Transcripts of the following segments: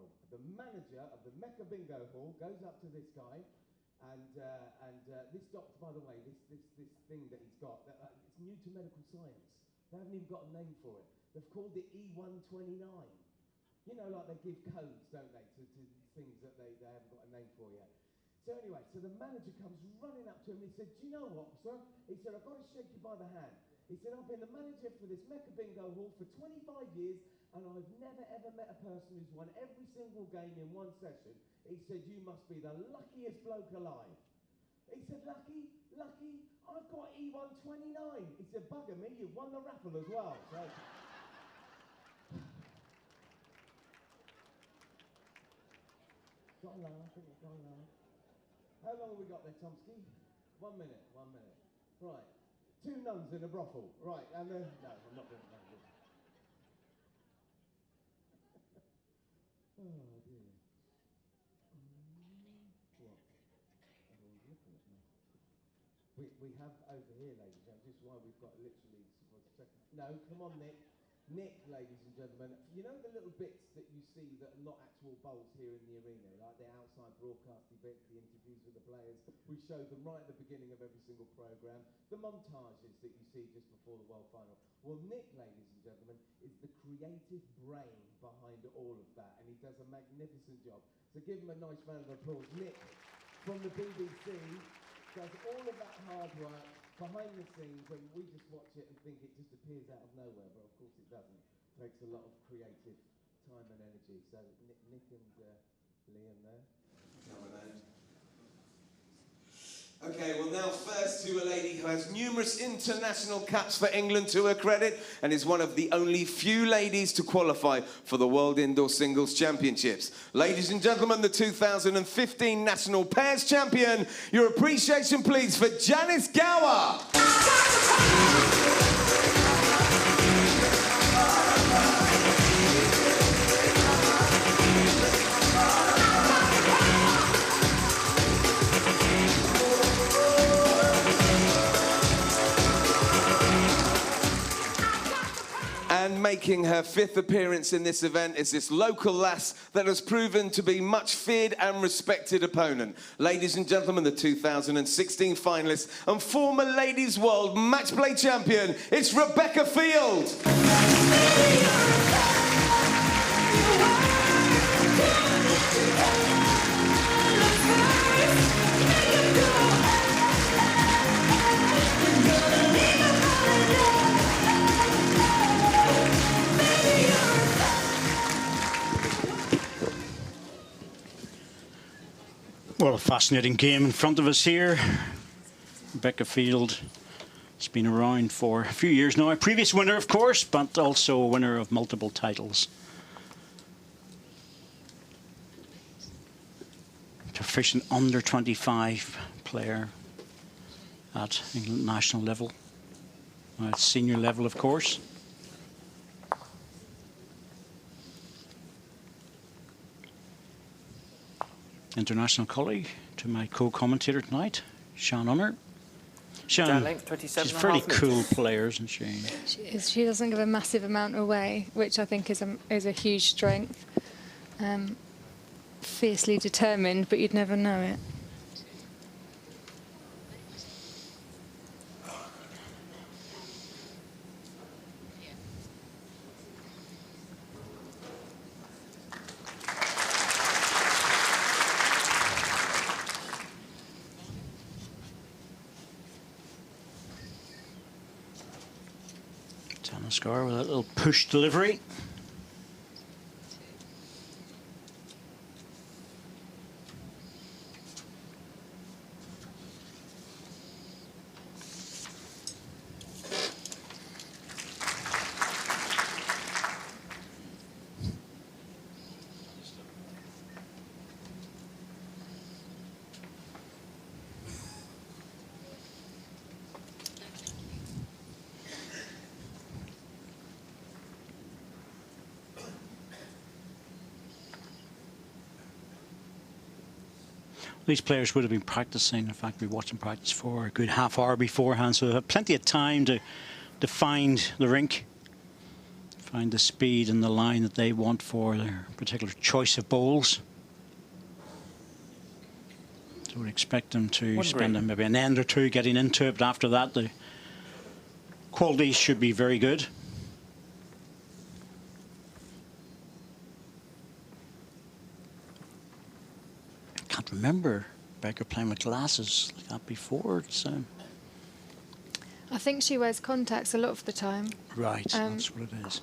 final. The manager of the Mecca Bingo Hall goes up to this guy, and this doctor, by the way, this thing that he's got, it's new to medical science. They haven't even got a name for it. They've called it E129. You know, like they give codes, don't they, to things that they haven't got a name for yet. So anyway, so the manager comes running up to him and he said, do you know what, sir? He said, I've got to shake you by the hand. He said, I've been the manager for this Mecca Bingo Hall for 25 years and I've never ever met a person who's won every single game in one session. He said, you must be the luckiest bloke alive. He said, lucky? Lucky? I've got E129. He said, bugger me, you've won the raffle as well. So. Got a laugh, got a laugh. How long have we got there, Tomsky? 1 minute, 1 minute. Right. 2 nuns in a brothel. Right, and then... No, I'm not doing that. Oh, dear. What? Everyone's looking at me. We have over here, ladies, just why we've got literally... No, come on, Nick. Nick, ladies and gentlemen, you know the little bits that you see that are not actual bowls here in the arena, like the outside broadcasting bits, the interviews with the players, we show them right at the beginning of every single programme, the montages that you see just before the World Final. Well, Nick, ladies and gentlemen, is the creative brain behind all of that, and he does a magnificent job. So give him a nice round of applause. Nick, from the BBC, does all of that hard work behind the scenes, and we just watch it and think it just appears out of nowhere, but of course it doesn't. It takes a lot of creative time and energy. So Nick and Liam there. Okay, well now first to a lady who has numerous international caps for England to her credit and is one of the only few ladies to qualify for the World Indoor Singles Championships. Ladies and gentlemen, the 2015 National Pairs Champion, your appreciation please for Janice Gower. And making her 5th appearance in this event is this local lass that has proven to be much feared and respected opponent. Ladies and gentlemen, the 2016 finalist and former Ladies World Match Play Champion, it's Rebecca Field. Well, a fascinating game in front of us here. Rebecca Field has been around for a few years now. A previous winner, of course, but also a winner of multiple titles. Proficient under-25 player at England national level. At senior level, of course. International colleague to my co-commentator tonight, Sian Unner. Sian, she's a fairly cool player, isn't she? She is. She doesn't give a massive amount away, which I think is a huge strength. Fiercely determined, but you'd never know it. Scar with a little push delivery. These players would have been practicing. In fact, we watched them practice for a good half hour beforehand, so they have plenty of time to find the rink, find the speed and the line that they want for their particular choice of bowls. So we'd expect them to spend maybe an end or two getting into it, but after that the quality should be very good. I can't remember Becker playing with glasses like that before. I think she wears contacts a lot of the time. Right, that's what it is.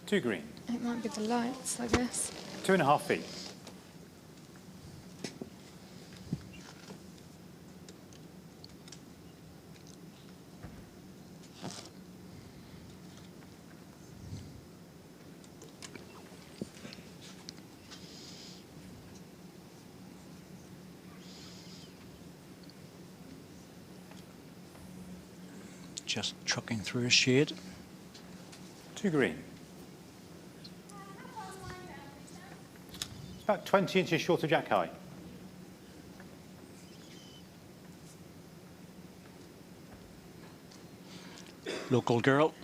2 green. It might be the lights, I guess. 2.5 feet. Just trucking through a shade. 2 green. It's about 20 inches short of jack high. Local girl,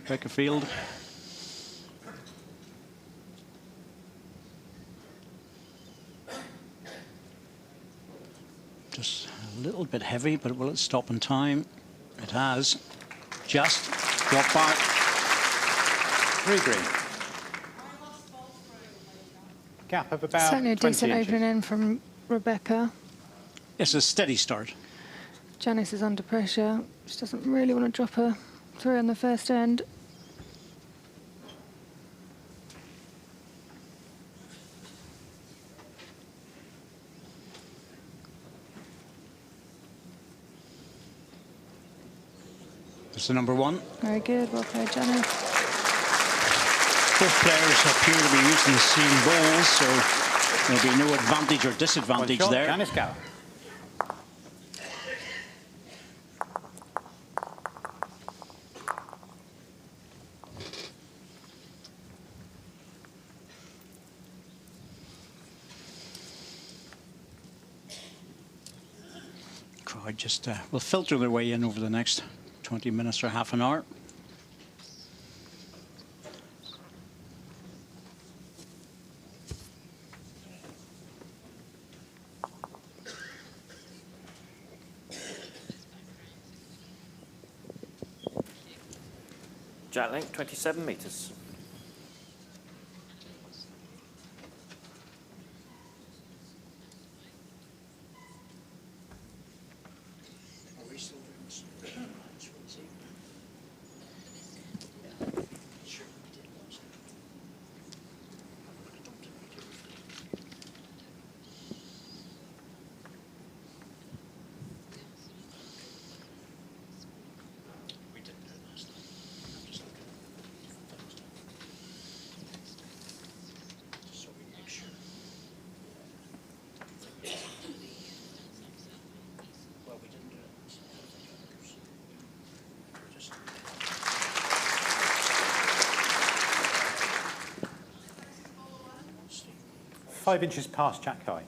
Beckerfield. Just a little bit heavy, but will it stop in time? It has. Just dropped back. 3 green. Gap of about Certainly a 20 decent inches. opening in from Rebecca. It's a steady start. Janice is under pressure. She doesn't really want to drop her through on the first end. It's the number 1. Very good, well played, Janice. Both players appear to be using the same balls, so there'll be no advantage or disadvantage One shot, there. Janice Gower. Crowd just will filter their way in over the next 20 minutes or half an hour. Jack length 27 metres. Five inches past jack high.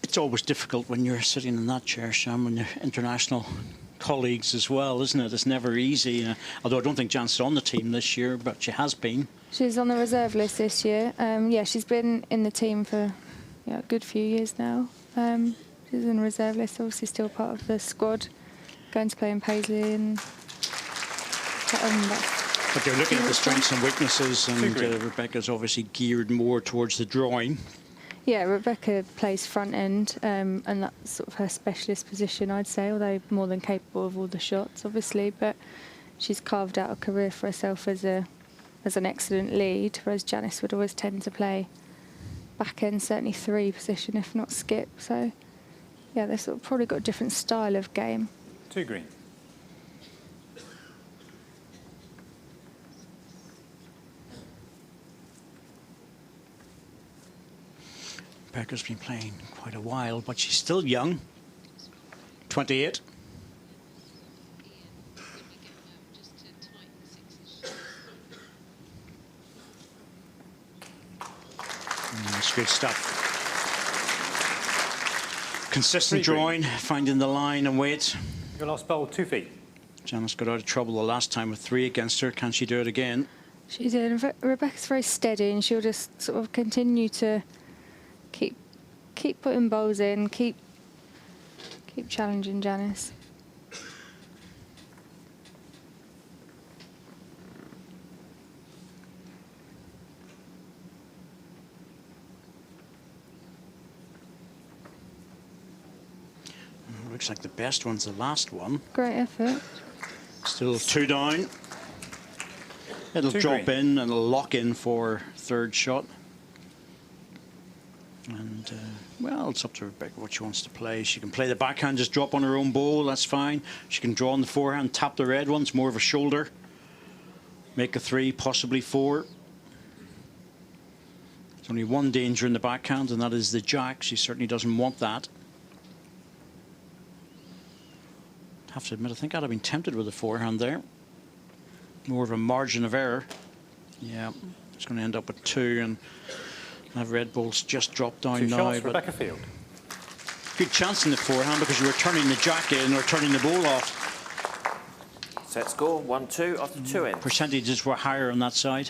It's always difficult when you're sitting in that chair, Sham, when you're international colleagues as well, isn't it? It's never easy. Although I don't think Jan's on the team this year, but she has been. She's on the reserve list this year. Yeah, she's been in the team for a good few years now. She's in the reserve list, obviously still part of the squad, going to play in Paisley. And but they're looking at the strengths and weaknesses, and Rebecca's obviously geared more towards the drawing. Yeah, Rebecca plays front end, and that's sort of her specialist position, I'd say, although more than capable of all the shots, obviously. But she's carved out a career for herself as an excellent lead, whereas Janice would always tend to play back end, certainly 3 position, if not skip. So, yeah, they've sort of probably got a different style of game. 2 green. Becca's been playing quite a while, but she's still young. 28. That's good stuff. Consistent 3 drawing, green. finding the line and weight. Your last bowl, 2 feet. Janice got out of trouble the last time with 3 against her. Can she do it again? She did. Rebecca's very steady, and she'll just sort of continue to keep putting bowls in, keep challenging Janice. Looks like the best one's the last one. Great effort. Still 2 down. It'll 2 drop green. in and it'll lock in for 3rd shot. And, well, it's up to Rebecca what she wants to play. She can play the backhand, just drop on her own bowl, that's fine. She can draw on the forehand, tap the red ones, more of a shoulder. Make a 3, possibly 4. There's only one danger in the backhand, and that is the jack. She certainly doesn't want that. I have to admit, I think I'd have been tempted with the forehand there. More of a margin of error. Yeah, it's going to end up with 2, and that red ball's just dropped down 2 now. shots, But Rebecca Field. good chance in the forehand because you were turning the jack in or turning the ball off. Set score 1-2 after 2 in. Percentages were higher on that side.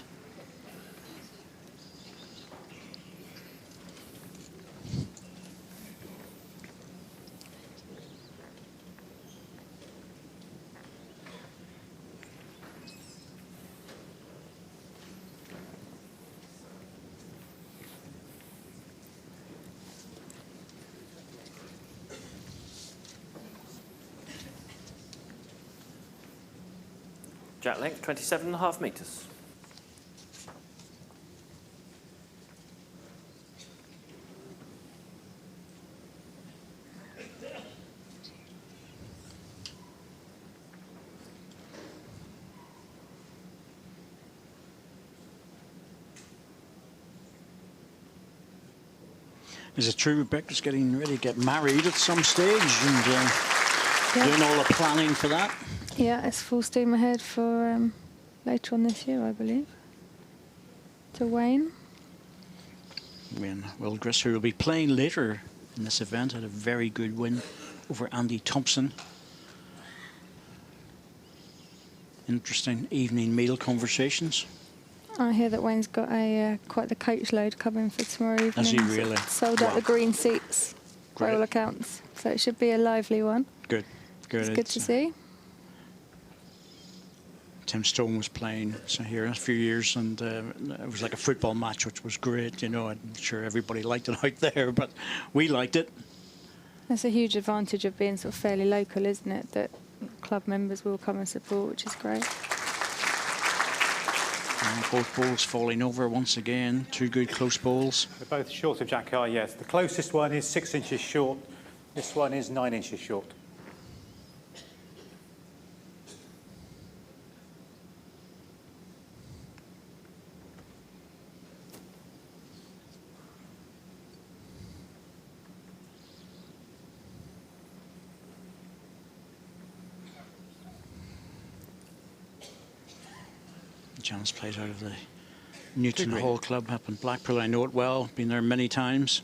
Jack length 27.5 metres. Is it true Rebecca's getting ready to get married at some stage and doing all the planning for that? Yeah, it's full steam ahead for later on this year, I believe. To Wayne. Wayne Wildress, who will be playing later in this event, had a very good win over Andy Thompson. Interesting evening meal conversations. I hear that Wayne's got a quite the coach load coming for tomorrow evening. Has he really? Sold out Wow. the green seats by Great. all accounts. So it should be a lively one. Good, good. It's good to see. Tim Stone was playing so here a few years, and it was like a football match, which was great. You know, I'm sure everybody liked it out there, but we liked it. That's a huge advantage of being sort of fairly local, isn't it? That club members will come and support, which is great. Both balls falling over once again. 2 good close balls. They're both short of Jack High, yes. The closest one is 6 inches short. This one is 9 inches short. Janice plays out of the Newton Good Hall Club up in Blackpool. I know it well, been there many times.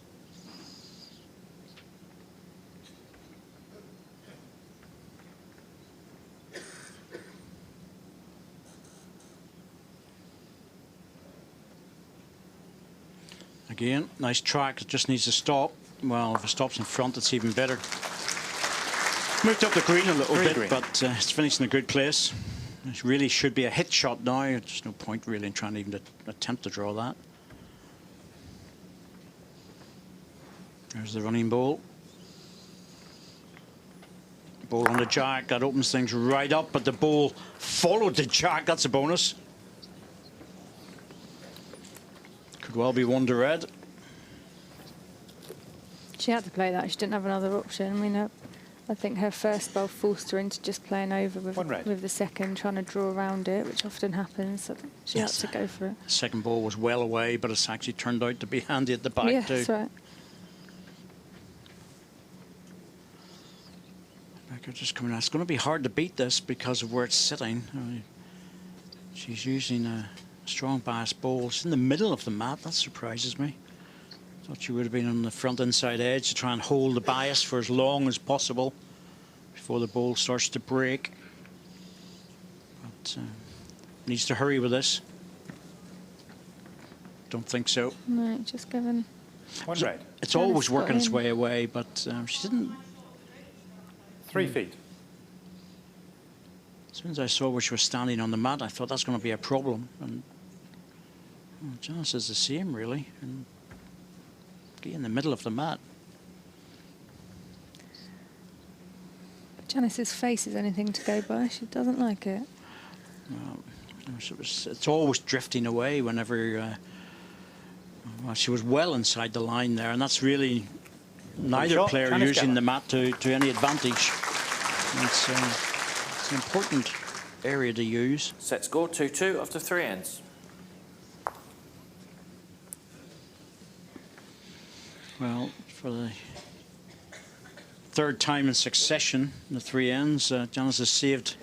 Again, nice track, it just needs to stop. Well, if it stops in front, it's even better. Moved up the green a little bit, green. but it's finished in a good place. It really should be a hit shot now. There's no point really in trying to even attempt to draw that. There's the running ball. Ball on the jack, that opens things right up, but the ball followed the jack, that's a bonus. Could well be 1 to red. She had to play that. She didn't have another option. I mean, I think her first bowl forced her into just playing over with 1 red. with the second, trying to draw around it, which often happens. So she Yes. had to go for it. Second ball was well away, but it's actually turned out to be handy at the back Yeah, too. that's right. Rebecca just coming out. It's going to be hard to beat this because of where it's sitting. I mean, she's using a strong bias ball. It's in the middle of the mat. That surprises me. Thought she would have been on the front inside edge to try and hold the bias for as long as possible before the ball starts to break. But needs to hurry with this. Don't think so. No, just given. One red. It's Janice always got working its in. way away, but she didn't. 3 feet. As soon as I saw where she was standing on the mat, I thought that's going to be a problem. And well, Janice is the same, really. And get in the middle of the mat. Janice's face is anything to go by. She doesn't like it. It's always drifting away whenever. Well, she was well inside the line there, and that's really neither shot. player Janice using Geller. the mat to any advantage. It's an important area to use. Set score 2-2 after 3 ends. Well, for the third time in succession, the 3 ends, Janice has saved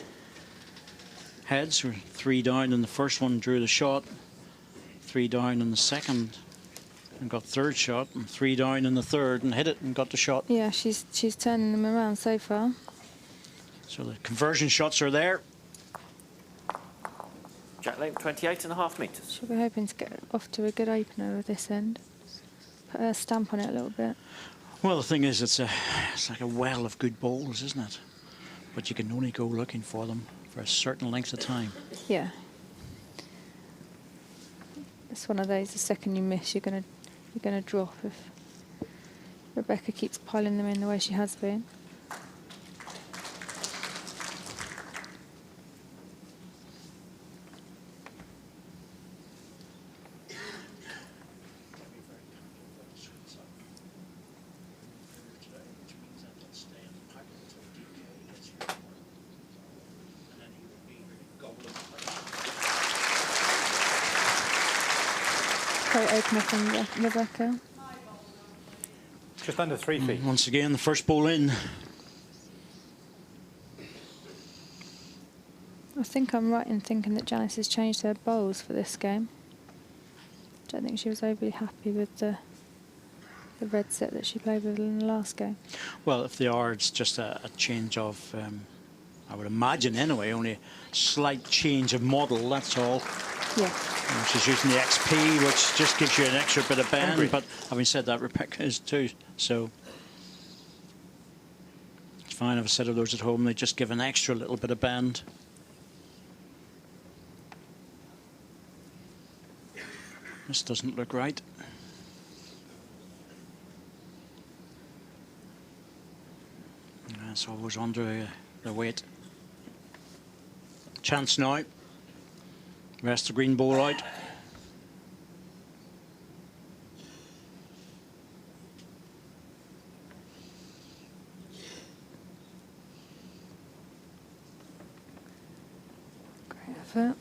heads. We're 3 down in the first one, drew the shot. 3 down in the second and got third shot, and 3 down in the third and hit it and got the shot. Yeah, she's turning them around so far. So the conversion shots are there. Jack length 28.5 metres. She'll be hoping to get off to a good opener with this end. Put her stamp on it a little bit. Well, the thing is, it's like a well of good balls, isn't it? But you can only go looking for them for a certain length of time. Yeah. It's one of those. The second you miss, you're gonna drop if Rebecca keeps piling them in the way she has been. Great opener from Rebecca. Just under 3 feet. Once again, the first ball in. I think I'm right in thinking that Janice has changed her bowls for this game. Don't think she was overly happy with the red set that she played with in the last game. Well, if they are, it's just a change of, I would imagine anyway, only a slight change of model, that's all. Yeah. And she's using the XP, which just gives you an extra bit of bend, Agree. but having said that, Rebecca is too, so it's fine. I've said of those at home, they just give an extra little bit of bend. This doesn't look right. It's always under the weight. Chance now. Rest the green ball out. Great effort.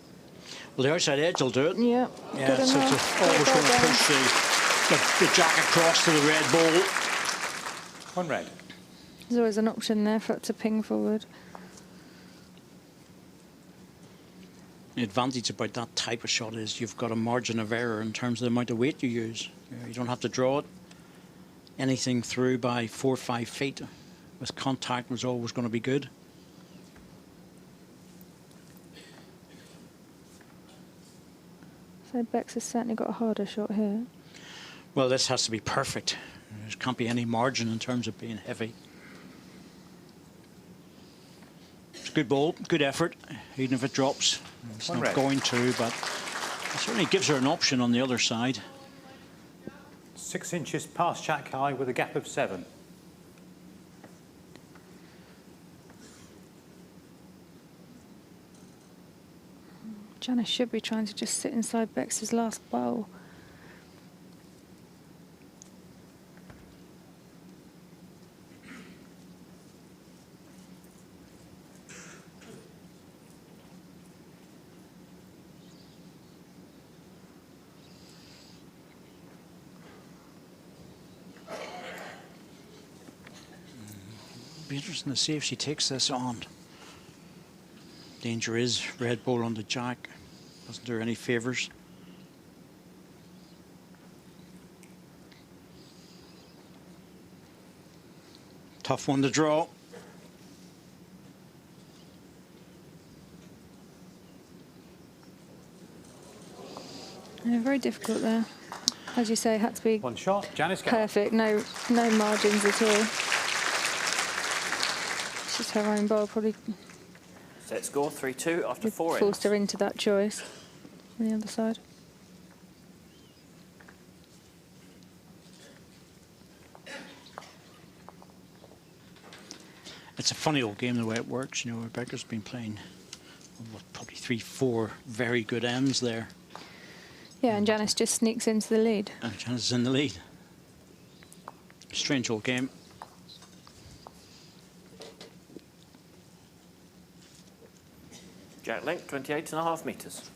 Well, the outside edge will do it. Yeah. Yeah, Good so enough. it's always going to push the jack across to the red ball. 1 red. There's always an option there for it to ping forward. The advantage about that type of shot is you've got a margin of error in terms of the amount of weight you use. You don't have to draw it. Anything through by 4 or 5 feet with contact was always going to be good. So Bex has certainly got a harder shot here. Well, this has to be perfect. There can't be any margin in terms of being heavy. It's a good ball, good effort, even if it drops. It's One not red. going to, but it certainly gives her an option on the other side. 6 inches past Jack high with a gap of 7. Janice should be trying to just sit inside Bex's last bowl. Be interesting to see if she takes this on. Danger is red ball on the jack. Doesn't do her any favours. Tough one to draw. Yeah, very difficult there. As you say, had to be One shot. Janice Gallagher. perfect. No margins at all. It's just her own ball probably Set score 3-2 after 4 forced ends. her into that choice on the other side. It's a funny old game the way it works. You know, Rebecca's been playing probably 3-4 very good ends there. Yeah, and Janice just sneaks into the lead. And Janice is in the lead. Strange old game. Jack length 28.5 metres.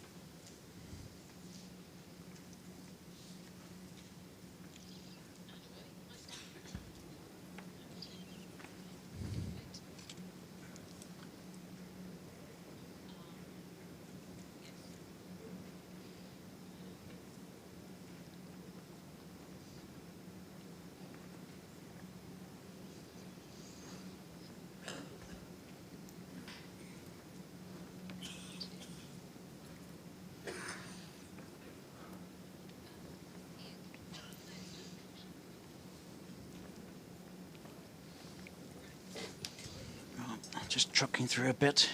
Just trucking through a bit.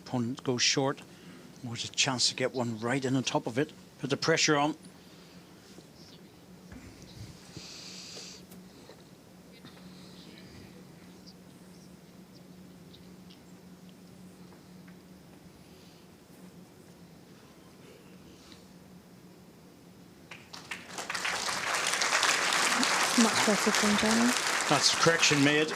Opponent goes short. There's a chance to get one right in on top of it. Put the pressure on. Much better from Janice. That's the correction made.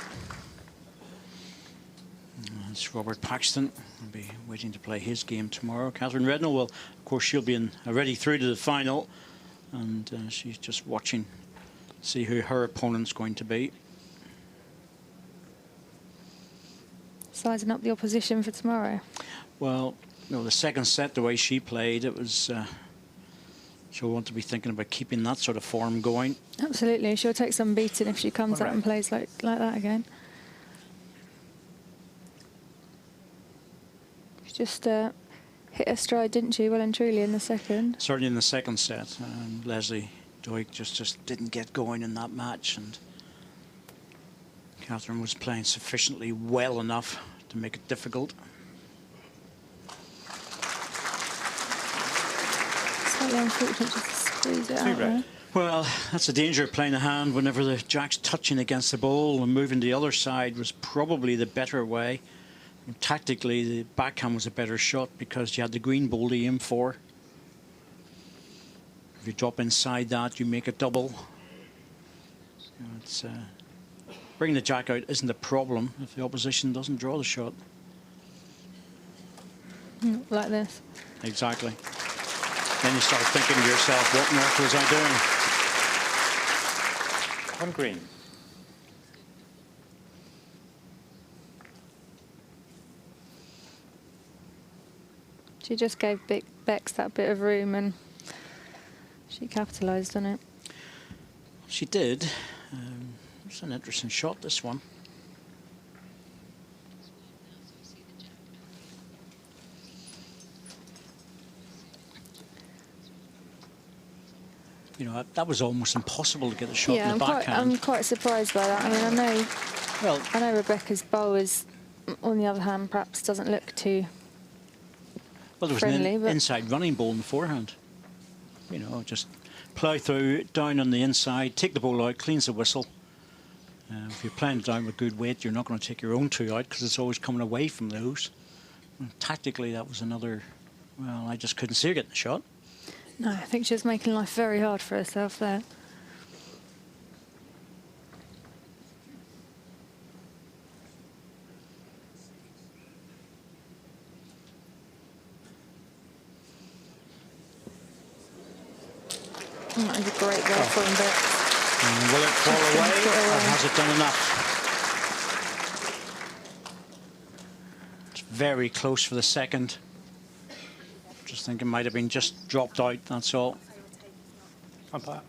It's Robert Paxton. Will be waiting to play his game tomorrow. Catherine Redknapp will, of course, she'll be already through to the final, and she's just watching, see who her opponent's going to be. Sizing up the opposition for tomorrow. Well, you know, the second set, the way she played, it was. She'll want to be thinking about keeping that sort of form going. Absolutely, she'll take some beating if she comes out and plays like that again. She just hit her stride, didn't she, well and truly in the second. Certainly in the second set, Leslie Doig just didn't get going in that match, and Catherine was playing sufficiently well enough to make it difficult. Slightly unfortunate just to squeeze it out there. Well, that's the danger of playing a hand whenever the jack's touching against the ball, and moving to the other side was probably the better way. And tactically, the backhand was a better shot because you had the green ball to aim for. If you drop inside that, you make a double. You know, it's, bringing the jack out isn't a problem if the opposition doesn't draw the shot. Like this. Exactly. Then you start thinking to yourself, what on earth was I doing? On green. She just gave Bex that bit of room and she capitalised on it. She did. It's an interesting shot, this one. You know, that was almost impossible to get the shot in the backhand. I'm quite surprised by that. I mean, I know Rebecca's bow is, on the other hand, perhaps doesn't look too well, there was friendly, an inside running ball in the forehand. You know, just plough through, down on the inside, take the ball out, cleans the whistle. If you're playing it down with good weight, you're not going to take your own two out because it's always coming away from those. And tactically, that was another. Well, I just couldn't see her getting the shot. No, I think she was making life very hard for herself there. That was a great goal from Bex. Will it fall away, or has it done enough? It's very close for the second. Just think it might have been just dropped out, that's all. Umpire.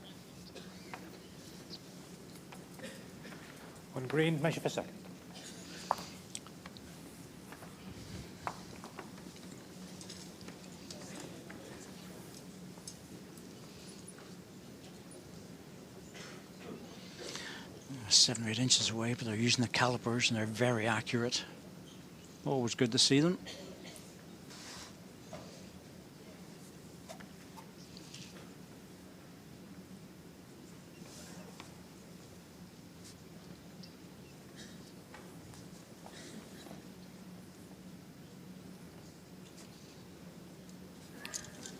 1 green, measure for second. Oh, 7 or 8 inches away, but they're using the calipers and they're very accurate. Always good to see them.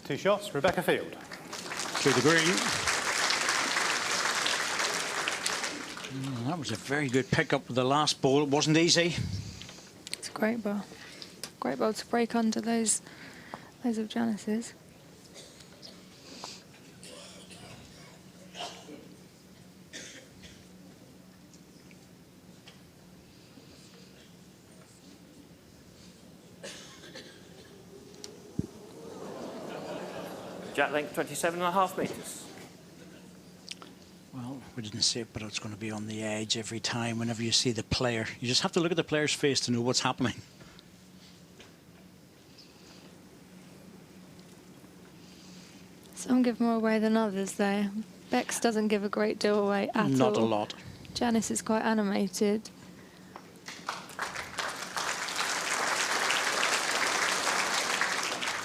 Two shots, Rebecca Field. To the green. That was a very good pickup with the last ball. It wasn't easy. It's a great ball. Great ball to break under those of Janice's. Jack length 27.5 metres. Well, we didn't see it, but it's going to be on the edge every time whenever you see the player. You just have to look at the player's face to know what's happening. Some give more away than others, though. Bex doesn't give a great deal away at all. Not a lot. Janice is quite animated.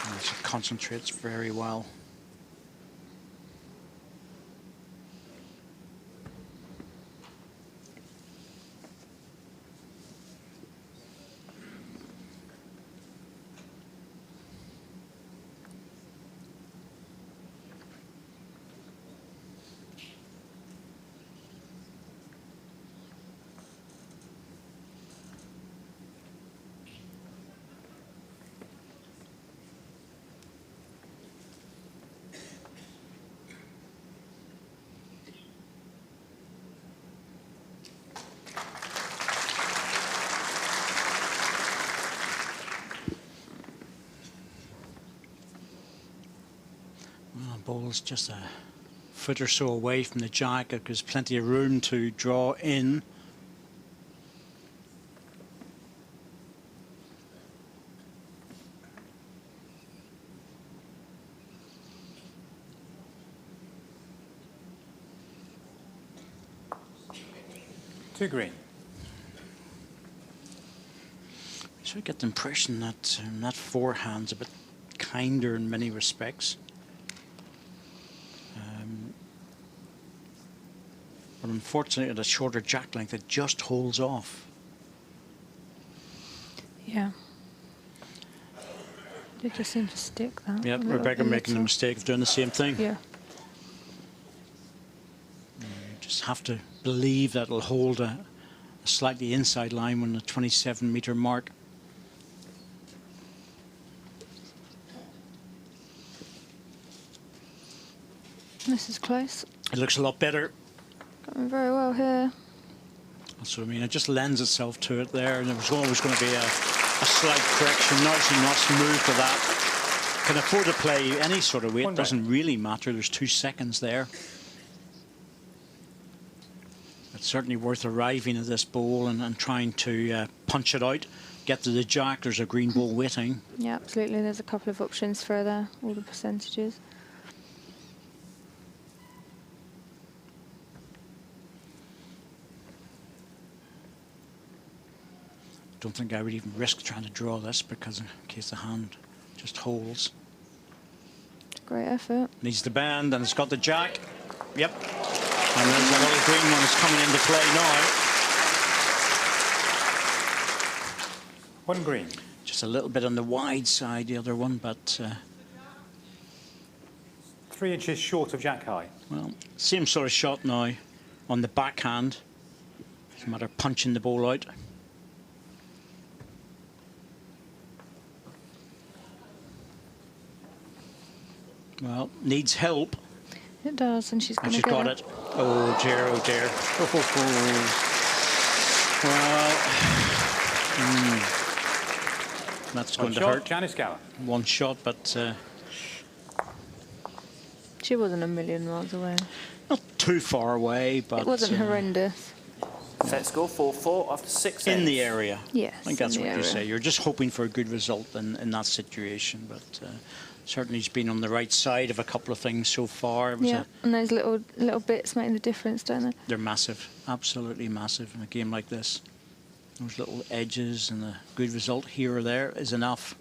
And she concentrates very well. Ball's just a foot or so away from the jack. There's plenty of room to draw in. Two green. So I get the impression that that forehand's a bit kinder in many respects. But unfortunately, at a shorter jack length, it just holds off. Yeah. It just seemed to stick that. Yep, Rebecca making the mistake of doing the same thing. Yeah. You just have to believe that it'll hold a slightly inside line when the 27-meter mark. This is close. It looks a lot better. Going very well here. That's what I mean. It just lends itself to it there, and there was always going to be a slight correction. Nice and not smooth for that. Can afford to play any sort of weight. Doesn't really matter. There's 2 seconds there. It's certainly worth arriving at this ball and trying to punch it out. Get to the jack. There's a green ball waiting. Yeah, absolutely. There's a couple of options further. All the percentages. Don't think I would even risk trying to draw this because in case the hand just holds. Great effort. Needs the bend and it's got the jack. Yep. And there's another green one that's coming into play now. 1 green. Just a little bit on the wide side, the other one, but 3 inches short of jack high. well, same sort of shot now on the backhand. It's a matter of punching the ball out. Well, needs help. It does, and she's And going to she's got it. Oh dear, oh dear. Well, that's One going to shot, hurt. Janice Gower. One shot, but She wasn't a million miles away. not too far away. But It wasn't horrendous. Set score 4-4 after 6 In ends. the area. Yes, I think that's in the what you area. say. You're just hoping for a good result in that situation, but certainly he's been on the right side of a couple of things so far. It was Yeah, and those little bits make the difference, don't they? they're massive, absolutely massive in a game like this. Those little edges and a good result here or there is enough.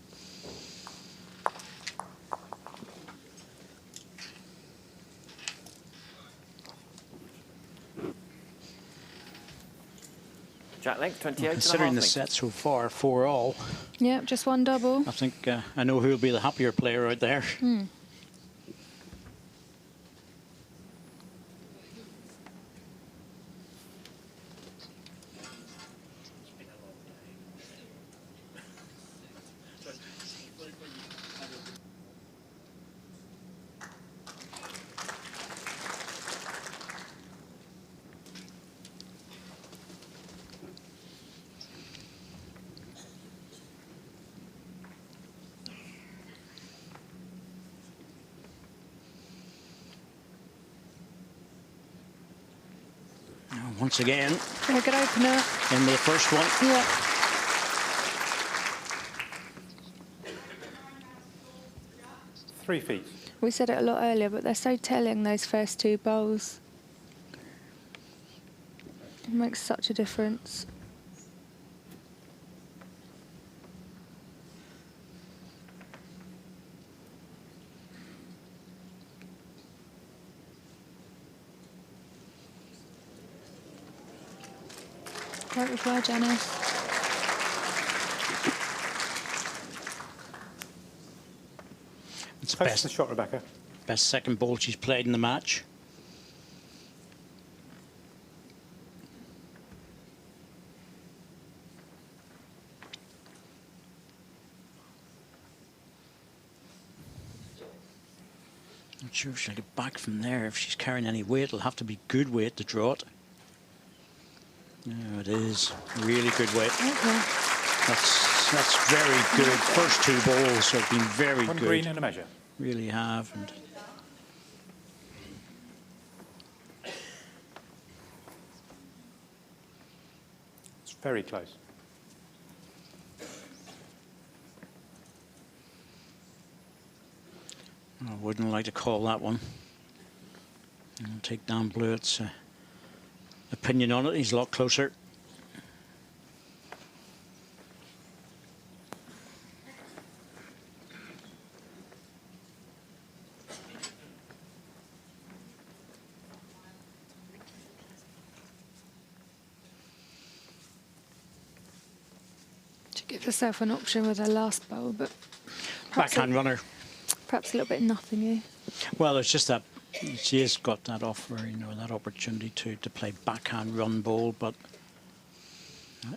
Jack length, 28 Considering and a the half. set so far, 4-all, Yeah, just one double. I think I know who will be the happier player out there. Now, once again, Yeah, good opener. in the first one. Yeah. Three feet. We said it a lot earlier, but they're so telling, those first two bowls. It makes such a difference. Great reply, Janice. It's the Post the best, shot, Rebecca. best second ball she's played in the match. Not sure if she'll get back from there. If she's carrying any weight, it'll have to be good weight to draw it. No, it is really good weight. Okay. That's very good. First two balls have been very One good. green and a measure. Really have. And It's very close. I wouldn't like to call that one. I'll take Dan Blewett's opinion on it. He's a lot closer. She gives herself an option with her last bowl, but perhaps Backhand runner. perhaps a little bit nothingy. Well, it's just that she has got that offer, you know, that opportunity to play backhand run ball, but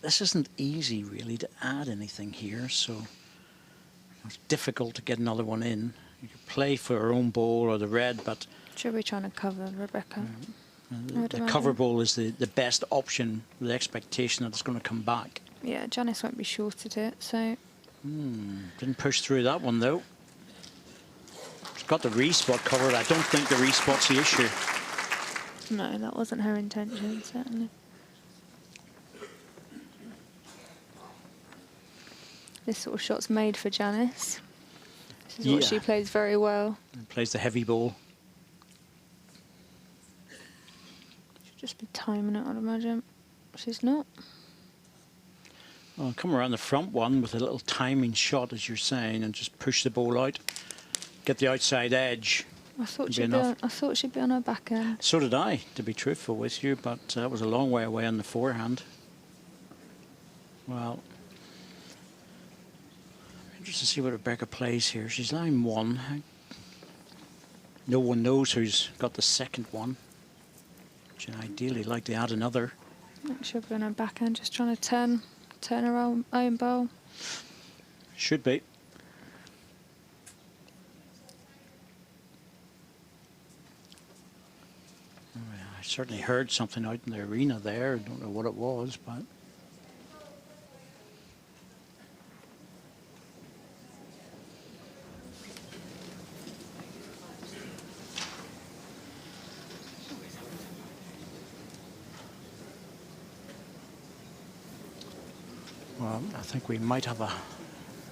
this isn't easy really to add anything here, so it's difficult to get another one in. You could play for her own ball or the red, but She'll be trying to cover Rebecca. the cover ball is the best option with the expectation that it's going to come back. Yeah, Janice won't be shorted it, so Didn't push through that one though. She's got the respot covered. I don't think the respot's the issue. no, that wasn't her intention, certainly. This sort of shot's made for Janice. This is what Yeah. she plays very well. Plays the heavy ball. She'll just be timing it, I'd imagine. She's not. Well, come around the front one with a little timing shot, as you're saying, and just push the ball out. Get the outside edge. I thought Be she'd be enough. on, I thought she'd be on her backhand. So did I, to be truthful with you, but that was a long way away on the forehand. Well, interested to see what Rebecca plays here. She's line one. No one knows who's got the second one. She'd ideally like to add another. I think she'll be on her backhand, just trying to turn her own bowl. Should be. I certainly heard something out in the arena there. I don't know what it was, but Well, I think we might have a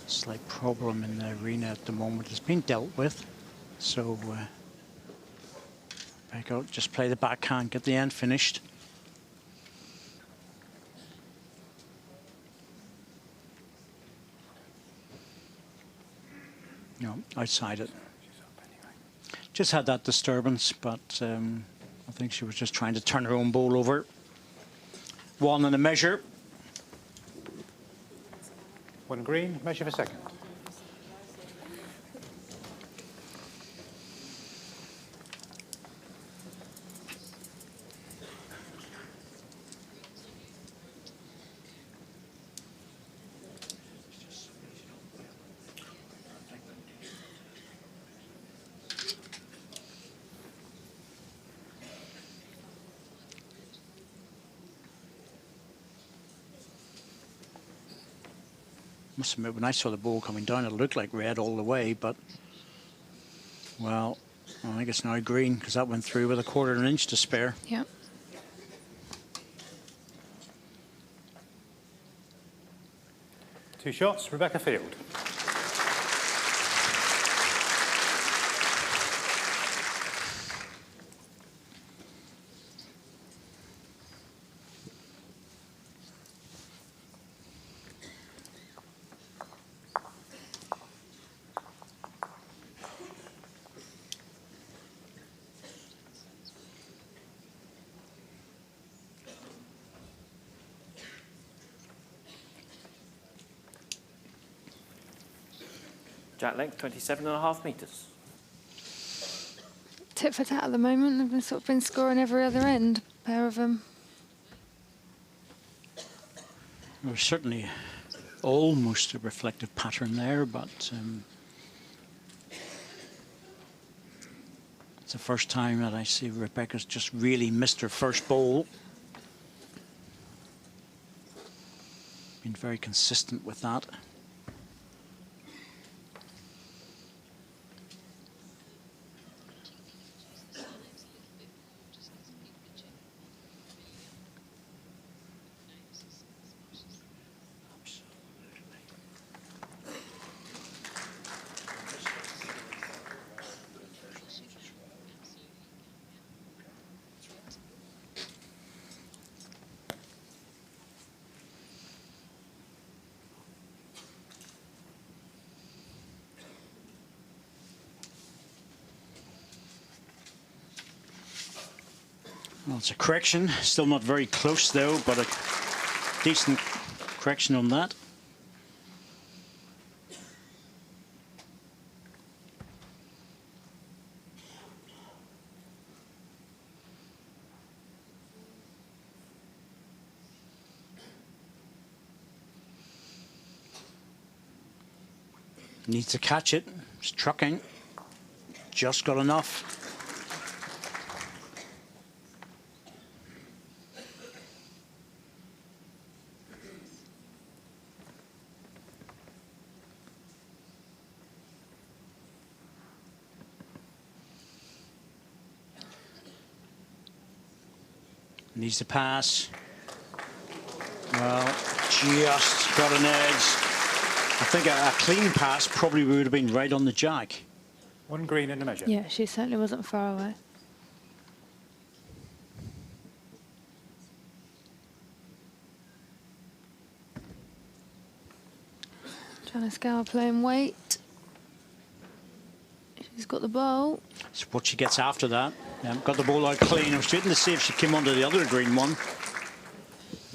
slight problem in the arena at the moment. It's been dealt with. So, Rebecca, just play the backhand, get the end finished. No, outside it. Just had that disturbance, but I think she was just trying to turn her own ball over. 1 and a measure. 1 green, measure for second. Must admit, when I saw the ball coming down, it looked like red all the way, but, well, I think it's now green because that went through with 1/4 inch to spare. Yep. Two shots, Rebecca Field. Jack length, 27.5 metres. Tit for tat at the moment. They've sort of been scoring every other end, a pair of them. There's certainly almost a reflective pattern there, but it's the first time that I see Rebecca's just really missed her first ball. Been very consistent with that. Well, it's a correction. Still not very close, though, but a decent correction on that. Needs to catch it. It's trucking. Just got enough. Needs to pass. Well, just got an edge. I think a clean pass probably would have been right on the jack. 1 green and a measure. Yeah, she certainly wasn't far away. Janice Gower playing weight. She's got the ball. It's what she gets after that. Got the ball out clean. I was waiting to see if she came onto the other green one.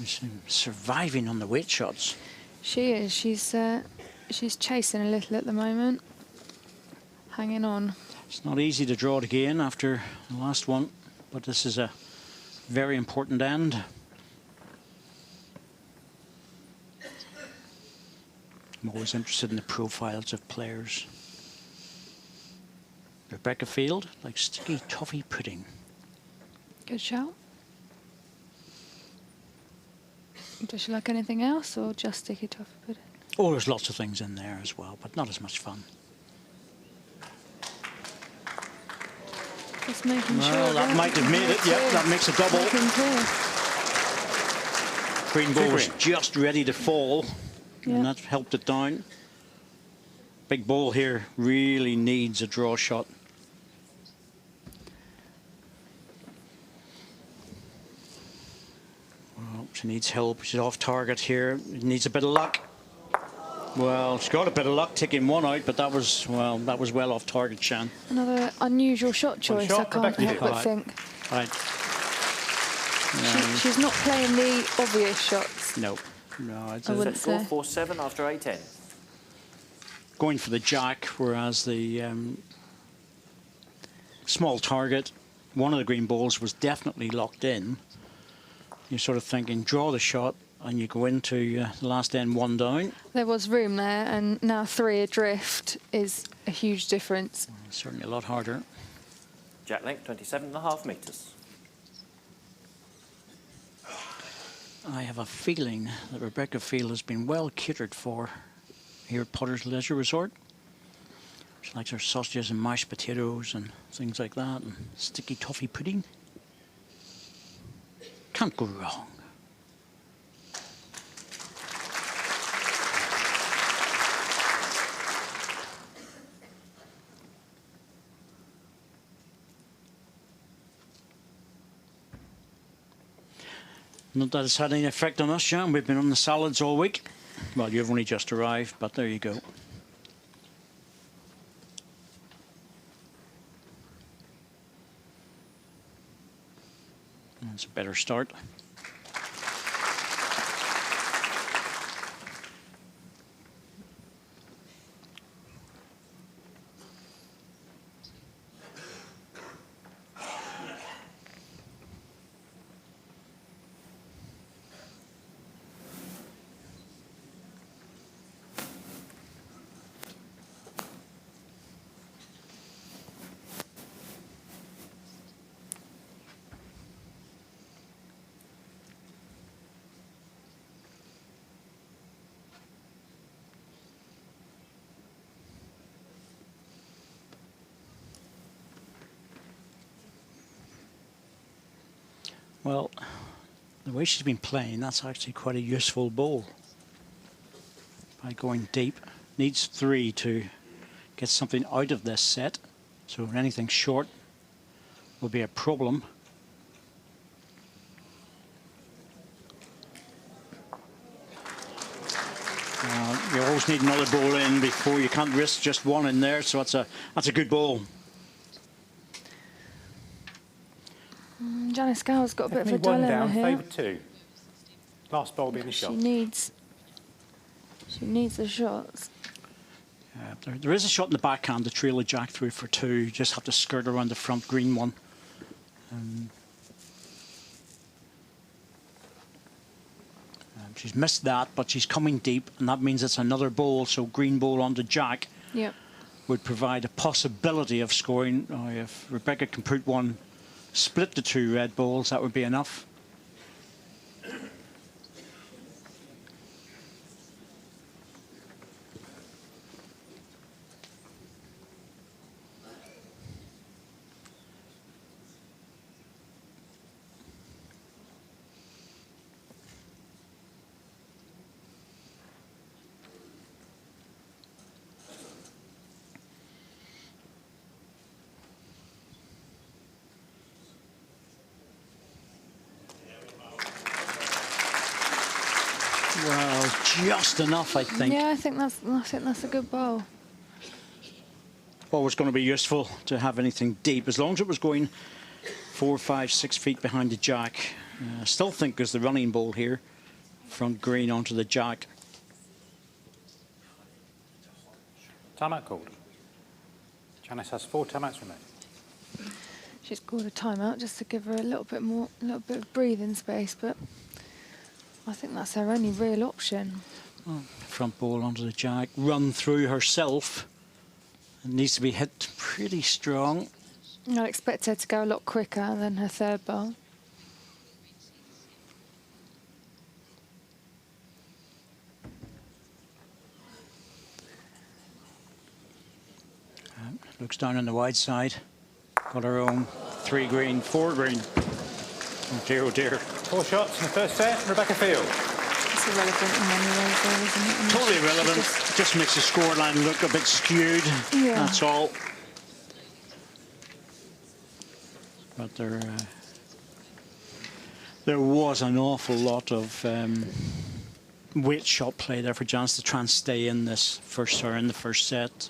She's surviving on the weight shots. She is. She's chasing a little at the moment. Hanging on. It's not easy to draw it again after the last one, but this is a very important end. I'm always interested in the profiles of players. Rebecca Field, like sticky toffee pudding. Good shout. Does she like anything else, or just sticky toffee pudding? Oh, there's lots of things in there as well, but not as much fun. Just making sure. Well, that might have made it. Yep, that makes a double. Green ball was just ready to fall. Yeah. and that helped it down. Big ball here really needs a draw shot. Well, she needs help. She's off target here. Needs a bit of luck. Well, she's got a bit of luck taking one out, but that was well off target, Shan. Another unusual shot choice. shot, I can't Rebecca, help but right. think. Right. She's not playing the obvious shots. No. No, it's I a, wouldn't Set score say. 4-7 after 8-10. going for the jack, whereas the small target, one of the green balls was definitely locked in. You're sort of thinking, draw the shot, and you go into the last end 1 down. There was room there, and now 3 adrift is a huge difference. Certainly a lot harder. Jack length 27.5 metres. I have a feeling that Rebecca Field has been well catered for here at Potter's Leisure Resort. She likes her sausages and mashed potatoes and things like that, and sticky toffee pudding. Can't go wrong. Not that it's had any effect on us, Jan. We've been on the salads all week. Well, you've only just arrived, but there you go. That's a better start. Well, the way she's been playing, that's actually quite a useful ball. By going deep, needs 3 to get something out of this set. So anything short will be a problem. You always need another ball in before you can't risk just one in there. So that's a good ball. Janice Gower's got a bit of a Definitely 1 dilemma down, here. favoured 2. Last ball being the She shot. needs the shots. There is a shot in the backhand to trail a jack through for 2. You just have to skirt around the front green one. She's missed that, but she's coming deep, and that means it's another ball. So green ball onto jack Yep. would provide a possibility of scoring. If Rebecca can put one, split the 2 red balls, that would be enough. Well, just enough, I think. Yeah, I think that's a good ball. Always going to be useful to have anything deep, as long as it was going 4, 5, 6 feet behind the jack. I still think there's the running ball here, front green onto the jack. Timeout called. Janice has 4 timeouts remaining. She's called a timeout just to give her a little bit of breathing space, but I think that's her only real option. Front ball onto the jack, run through herself. It needs to be hit pretty strong. I'd expect her to go a lot quicker than her 3rd ball. Looks down on the wide side. Got her own 3 green, 4 green. Oh dear, oh dear. 4 shots in the first set, Rebecca Field. That's irrelevant in many ways, though, isn't it? I mean, Totally she irrelevant. Just makes the scoreline look a bit skewed. Yeah. That's all. But there was an awful lot of weight shot play there for Janice to try and stay in this first in the first set.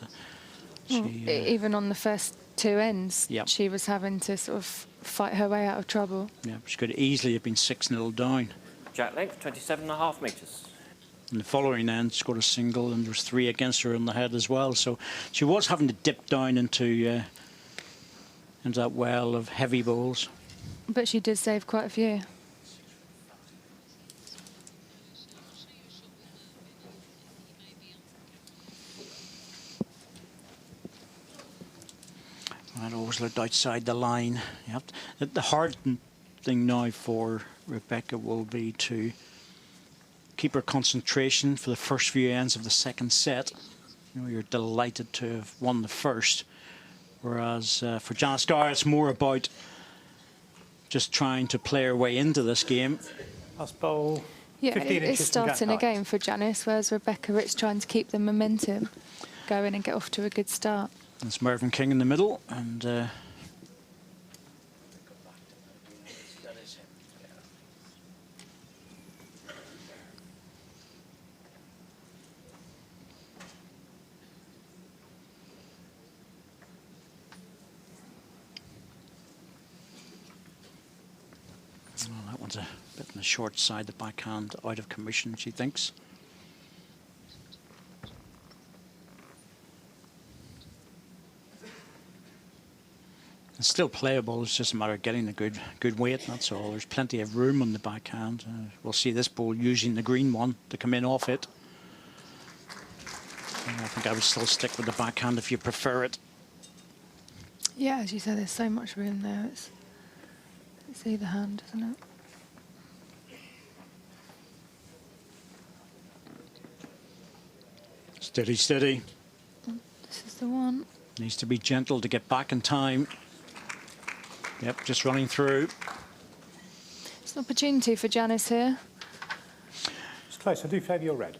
Even on the first two ends, Yep. she was having to sort of fight her way out of trouble. Yeah, she could easily have been 6-0 down. Jack length, 27.5 metres. In the following end, scored a single, and there was 3 against her on the head as well. So she was having to dip down into that well of heavy balls. But she did save quite a few. That always looked outside the line. You have to, the hard thing now for Rebecca will be to keep her concentration for the first few ends of the second set. You know, you're delighted to have won the first. Whereas for Janice Gower, it's more about just trying to play her way into this game. Last bowl. Yeah, 15 it's inches from Jack starting Knight. again for Janice, whereas Rebecca, it's trying to keep the momentum going and get off to a good start. It's Mervyn King in the middle, and well, that one's a bit on the short side, the backhand out of commission, she thinks. It's still playable. It's just a matter of getting a good weight. That's all. There's plenty of room on the backhand. We'll see this ball using the green one to come in off it. And I think I would still stick with the backhand if you prefer it. Yeah, as you said, there's so much room there. It's either hand, isn't it? Steady, steady. This is the one. Needs to be gentle to get back in time. Yep, just running through. It's an opportunity for Janice here. It's close. I do favour your red.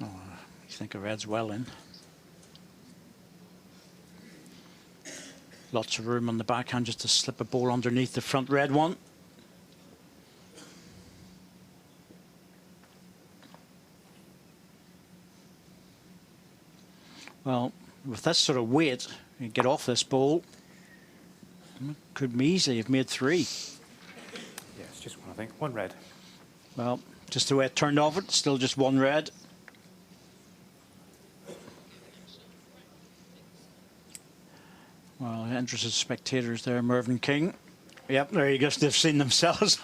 Oh, I think a red's well in. Lots of room on the backhand just to slip a ball underneath the front red one. Well, with this sort of weight, you get off this ball. Could easily have made 3. Yeah, it's just one, I think. One red. Well, just the way it turned off it, still just 1 red. Well, interested spectators there, Mervyn King. Yep, there you go. They've seen themselves.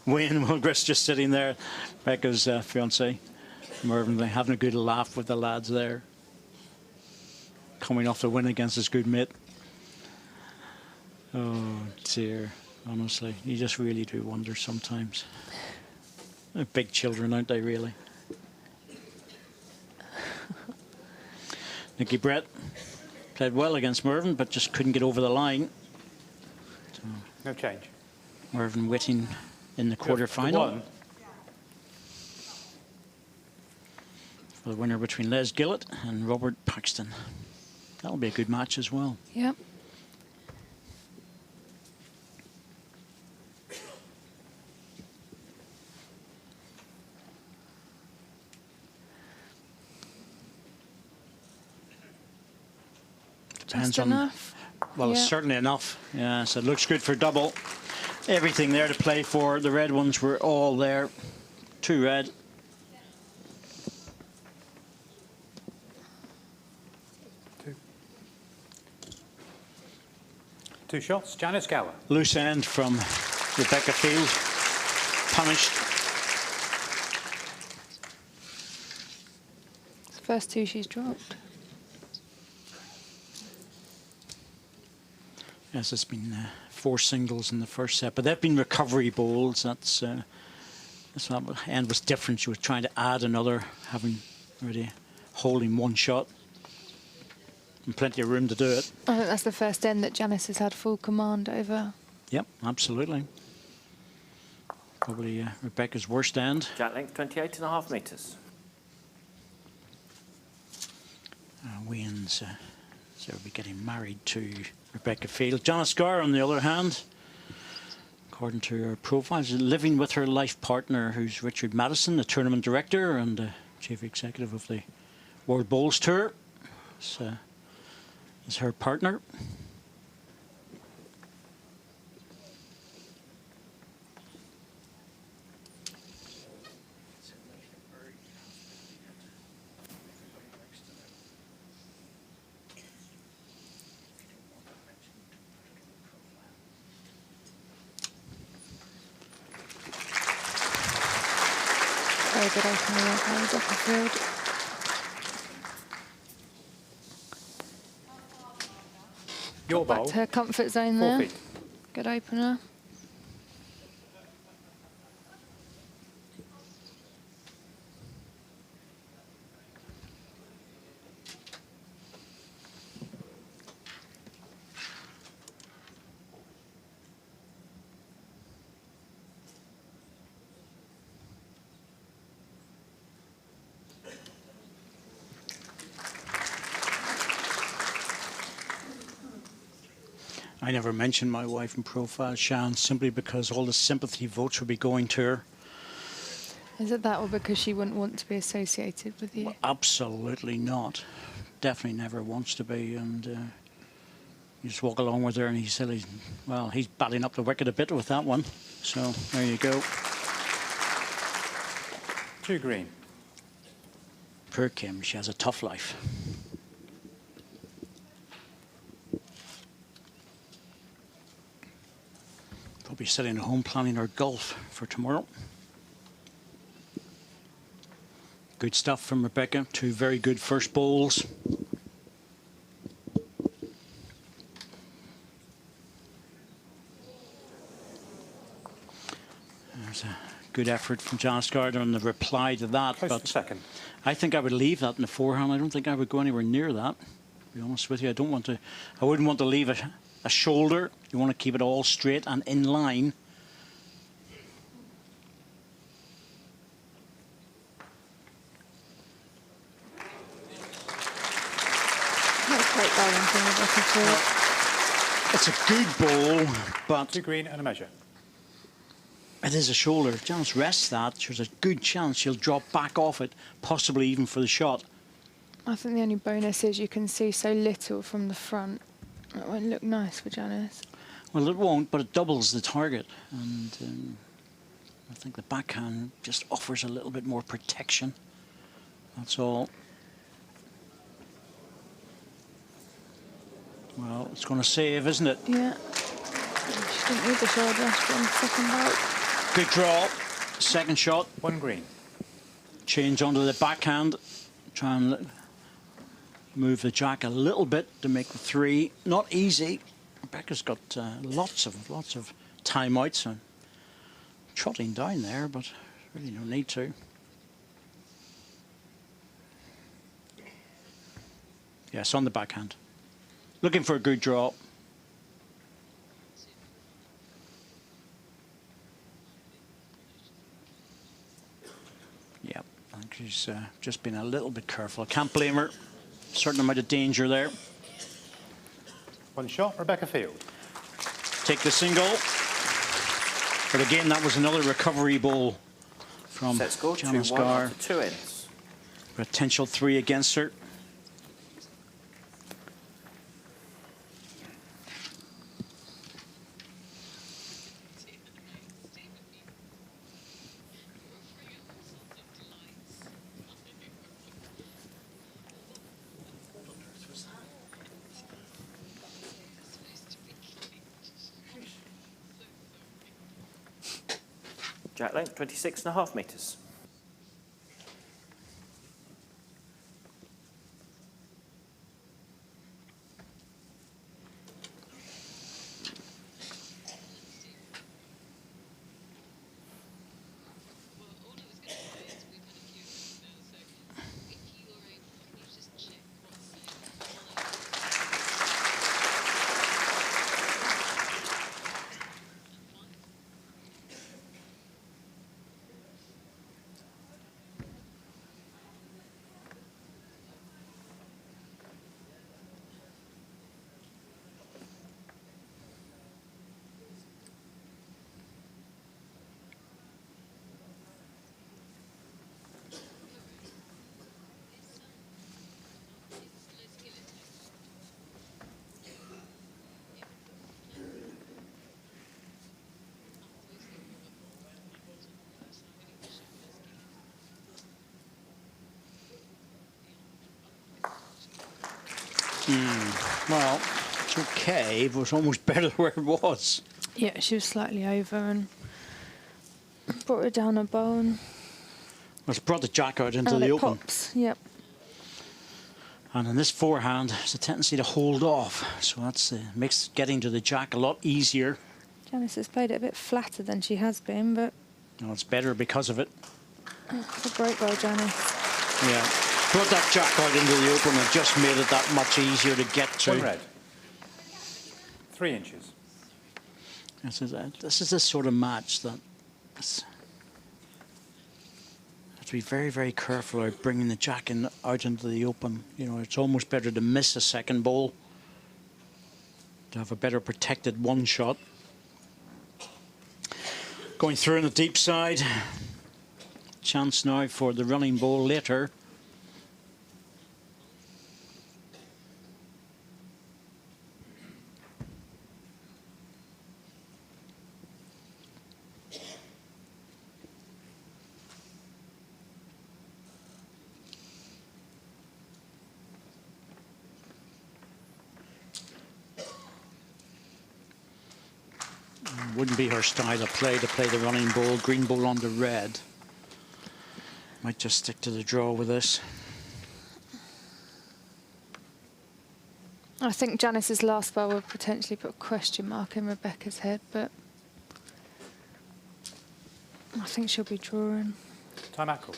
Wayne Wilgris just sitting there, Becca's fiance. Mervyn having a good laugh with the lads there. Coming off the win against his good mate. Oh dear, honestly, you just really do wonder sometimes. They're big children, aren't they, really? Nikki Brett played well against Mervyn, but just couldn't get over the line. So No change. Mervyn Whitting in the Just quarter-final. one. For the winner between Les Gillett and Robert Paxton. That'll be a good match as well. Yep. Depends Just on. enough. Well, it's Yeah. certainly enough. Yeah, so it looks good for double. Everything there to play for. The red ones were all there. 2 red. Two shots. Janice Gower. Loose end from Rebecca Field. Punished. It's the first 2 she's dropped. Yes, it's been 4 singles in the first set, but they've been recovery bowls. That's what end was different. She was trying to add another, having already holding 1 shot. And plenty of room to do it. I think that's the first end that Janice has had full command over. Yep, absolutely. Probably Rebecca's worst end. Jack length 28.5 metres. Wayne's so we'll be getting married to Rebecca Field. Janice Garr, on the other hand, according to her profile, is living with her life partner, who's Richard Madison, the tournament director and chief executive of the World Bowls Tour. Is her partner. Very good opening there, hands off the field. Your Back bowl. to her comfort zone 4 there. feet. Good opener. I never mentioned my wife in profile, Shan, simply because all the sympathy votes will be going to her. Is it that, or because she wouldn't want to be associated with you? Absolutely not. Definitely never wants to be. And you just walk along with her and he's batting up the wicket a bit with that one. So there you go. 2 green. Poor Kim, she has a tough life. Probably sitting at home planning her golf for tomorrow. Good stuff from Rebecca. 2 very good first bowls. There's a good effort from Janice Gardner on the reply to that. Close but to second. I think I would leave that in the forehand. I don't think I would go anywhere near that. To be honest with you, I wouldn't want to leave a shoulder. You want to keep it all straight and in line. That's great bowling from Rebecca Field. It's a good ball, but 2 green and a measure. it is a shoulder. If Janice rests that, there's a good chance she'll drop back off it, possibly even for the shot. I think the only bonus is you can see so little from the front. That won't look nice for Janice. Well, it won't, but it doubles the target. And I think the backhand just offers a little bit more protection. That's all. Well, it's going to save, isn't it? Yeah. She didn't need the shoulder rest on the second bout. Good draw. Second shot. 1 green. Change onto the backhand. Try and move the jack a little bit to make the 3. Not easy. Rebecca's got lots of timeouts and trotting down there, but really no need to. Yes, on the backhand. Looking for a good draw. Yeah, I think she's just been a little bit careful. I can't blame her. Certain amount of danger there. 1 shot, Rebecca Field. Take the single. But again, that was another recovery ball from Set score Janice 2-1 Garr. after 2 ends. Potential 3 against her. Jack length 26.5 metres. Well, it's okay, but it's almost better where it was. Yeah, she was slightly over and brought it down a bone. Well, it's brought the jack out into the it open. pops. Yep. And in this forehand, there's a tendency to hold off. So that's makes getting to the jack a lot easier. Janice has played it a bit flatter than she has been, but Well, it's better because of it. it's a great goal, Janice. Yeah. Brought that jack out into the open and just made it that much easier to get to. One red. 3 inches. This is the sort of match that have to be very, very careful about bringing the jack out into the open. You know, it's almost better to miss a second ball, to have a better protected one shot. Going through on the deep side. Chance now for the running ball later. Wouldn't be her style of play to play the running ball, green ball on the red. Might just stick to the draw with this. I think Janice's last ball would potentially put a question mark in Rebecca's head, but I think she'll be drawing. Time-out call.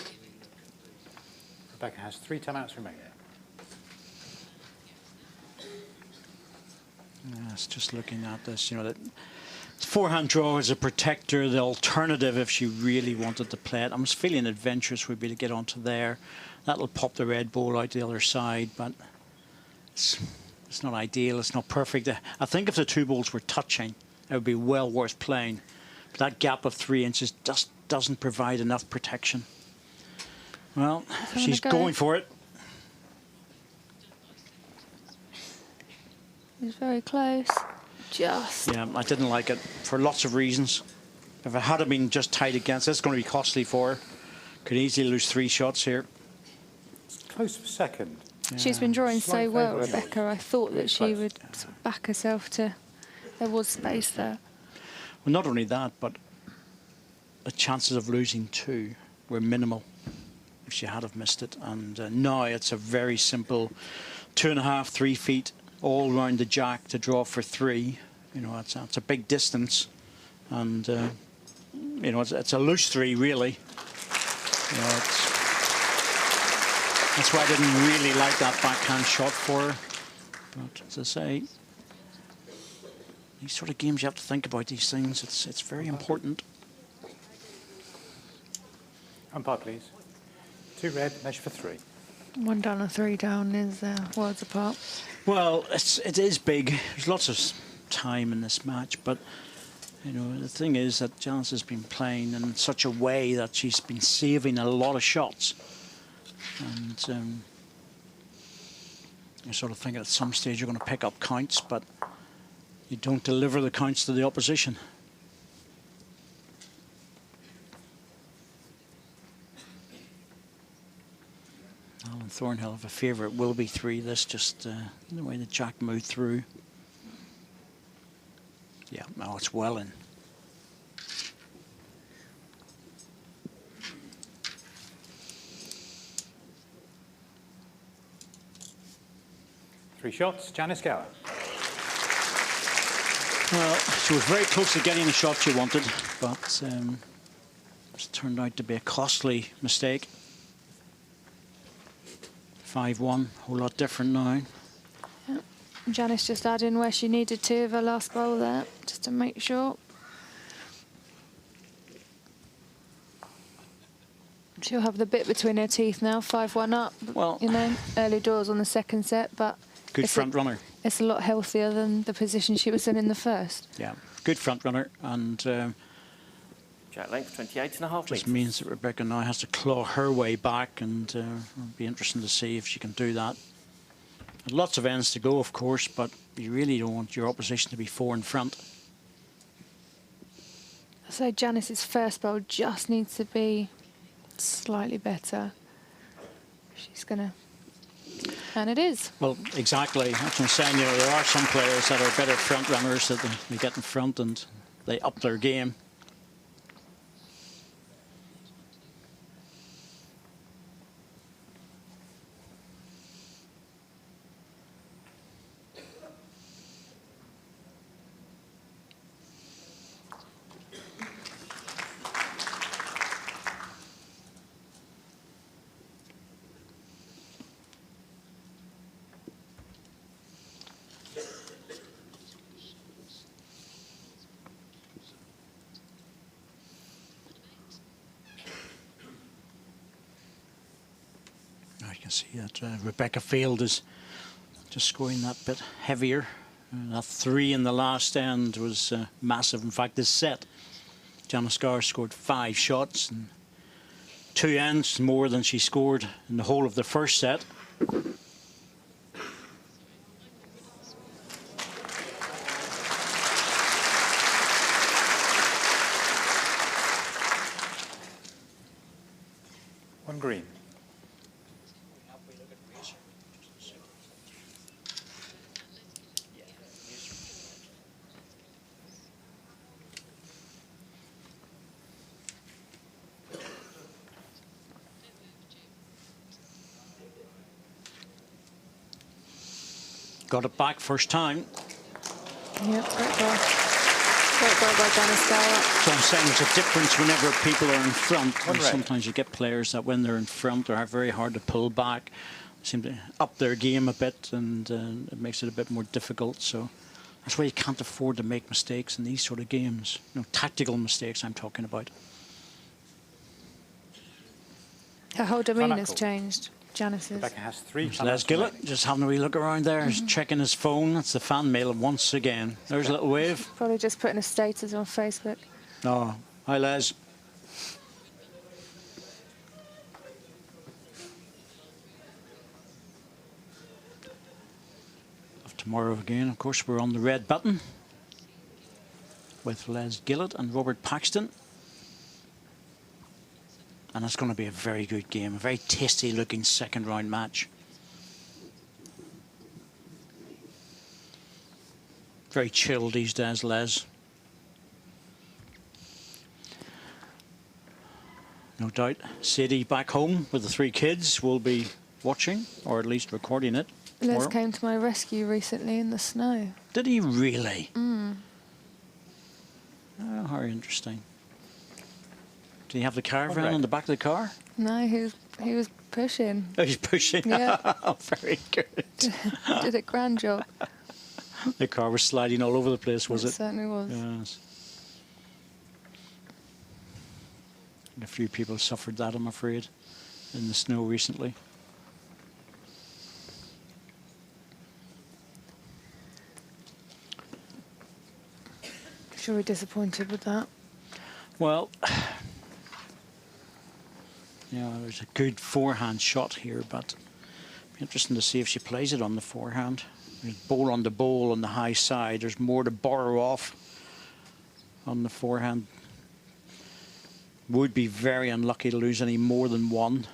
Rebecca has 3 timeouts remaining. Yes, just looking at this, you know, that forehand draw is a protector, the alternative if she really wanted to play it. I was feeling adventurous would be to get onto there. That'll pop the red ball out the other side, but it's not ideal, it's not perfect. I think if the 2 balls were touching, it would be well worth playing. But that gap of 3 inches just doesn't provide enough protection. Well, she's going for it. It's very close. Just. Yeah, I didn't like it for lots of reasons. If it had been just tight against, it's going to be costly for her. Could easily lose 3 shots here. Close for second. Yeah. She's been drawing Slight so well, favour. Rebecca. I thought that she Close. would sort of back herself to. There was space there. Well, not only that, but the chances of losing 2 were minimal if she had have missed it. And now it's a very simple 2.5, 3 feet all round the jack to draw for 3. You know, it's a big distance, and you know, it's a loose 3 really. You know, that's why I didn't really like that backhand shot for her. But as I say, these sort of games you have to think about these things. It's very important. Umpire, please. 2 red, measure for 3. 1 down and 3 down is worlds apart. Well, it is big. There's lots of time in this match, but you know, the thing is that Janice has been playing in such a way that she's been saving a lot of shots, and you sort of think at some stage you're going to pick up counts, but you don't deliver the counts to the opposition. Alan Thornhill, if a favourite, will be 3. This just the way the jack moved through. Yeah, no, it's well in. Three shots, Janice Gower. Well, she was very close to getting the shot she wanted, but it's turned out to be a costly mistake. 5-1, a whole lot different now. Yeah. Janice just added in where she needed to of her last bowl there, just to make sure. She'll have the bit between her teeth now, 5-1 up. Well, you know, early doors on the second set, but good front runner. It's a lot healthier than the position she was in the first. Yeah, good front runner, and Jack length 28.5 just metres. means that Rebecca now has to claw her way back, and it'll be interesting to see if she can do that. Lots of ends to go, of course, but you really don't want your opposition to be 4 in front. So Janice's first bowl just needs to be slightly better. She's going to And it is. Well, exactly. That's what I'm saying. You know, there are some players that are better front runners that they get in front and they up their game. I can see that Rebecca Field is just scoring that bit heavier. That 3 in the last end was massive. In fact, this set, Janice Gower scored 5 shots and 2 ends more than she scored in the whole of the first set. One green. Got it back first time. Yep, great goal. Great goal by Janice Gower. So I'm saying there's a difference whenever people are in front. One red. Sometimes you get players that when they're in front are very hard to pull back, seem to up their game a bit, and it makes it a bit more difficult. So that's why you can't afford to make mistakes in these sort of games. No, tactical mistakes I'm talking about. Her whole demeanour's Fanatical. changed, Janice's. Rebecca has 3 Les penalties Gillett remaining. just having a wee look around there. He's checking his phone. That's the fan mail once again. There's a little wave. Probably just putting a status on Facebook. Oh, hi Les. Tomorrow again, of course, we're on the red button with Les Gillett and Robert Paxton. And it's going to be a very good game, a very tasty looking second round match. Very chilled these days, Les. No doubt Sadie back home with the 3 kids will be watching, or at least recording it. Les tomorrow. came to my rescue recently in the snow. Did he really? Mm. Oh, how interesting. Did he have the caravan Alright. on the back of the car? No, he was pushing. Oh, he's pushing. Yeah. Very good. Did a grand job. The car was sliding all over the place, was It it? certainly was. Yes. And a few people suffered that, I'm afraid, in the snow recently. Sure, we're disappointed with that. Well, yeah, there's a good forehand shot here, but it'll be interesting to see if she plays it on the forehand. There's bowl on the bowl on the high side. There's more to borrow off on the forehand. Would be very unlucky to lose any more than 1.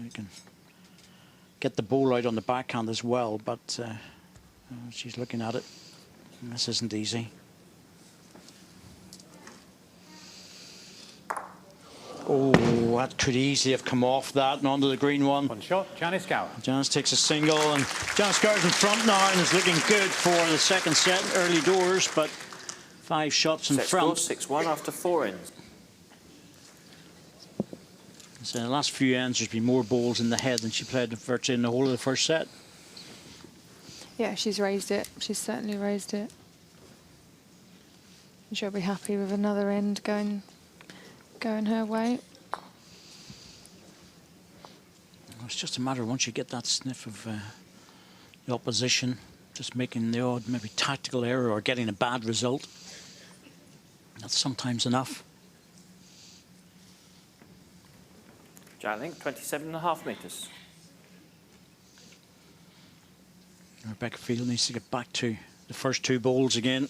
You can get the bowl out on the backhand as well, but she's looking at it. This isn't easy. Oh, that could easily have come off that and onto the green one. One shot, Janice Gower. Janice takes a single, and Janice Gower's in front now and is looking good for the second set, early doors, but 5 shots in Set score front. 6-1 after 4 ends. So in the last few ends, there's been more balls in the head than she played virtually in the whole of the first set. Yeah, she's raised it. She's certainly raised it. And she'll be happy with another end going her way. It's just a matter of once you get that sniff of the opposition, just making the odd maybe tactical error or getting a bad result. That's sometimes enough. Jalink, 27.5 metres. Rebecca Field needs to get back to the first 2 bowls again.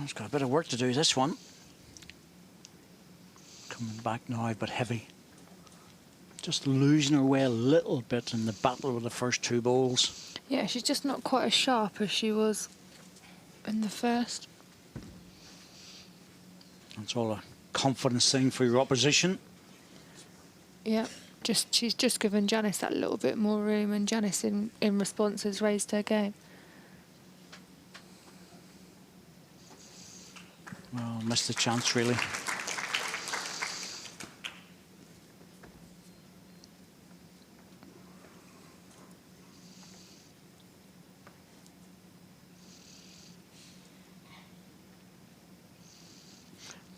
It's got a bit of work to do, this one. Coming back now, but heavy. Just losing her way a little bit in the battle with the first two bowls. Yeah, she's just not quite as sharp as she was in the first. That's all a confidence thing for your opposition. Yeah, she's just given Janice that little bit more room, and Janice in response has raised her game. Well, missed the chance, really.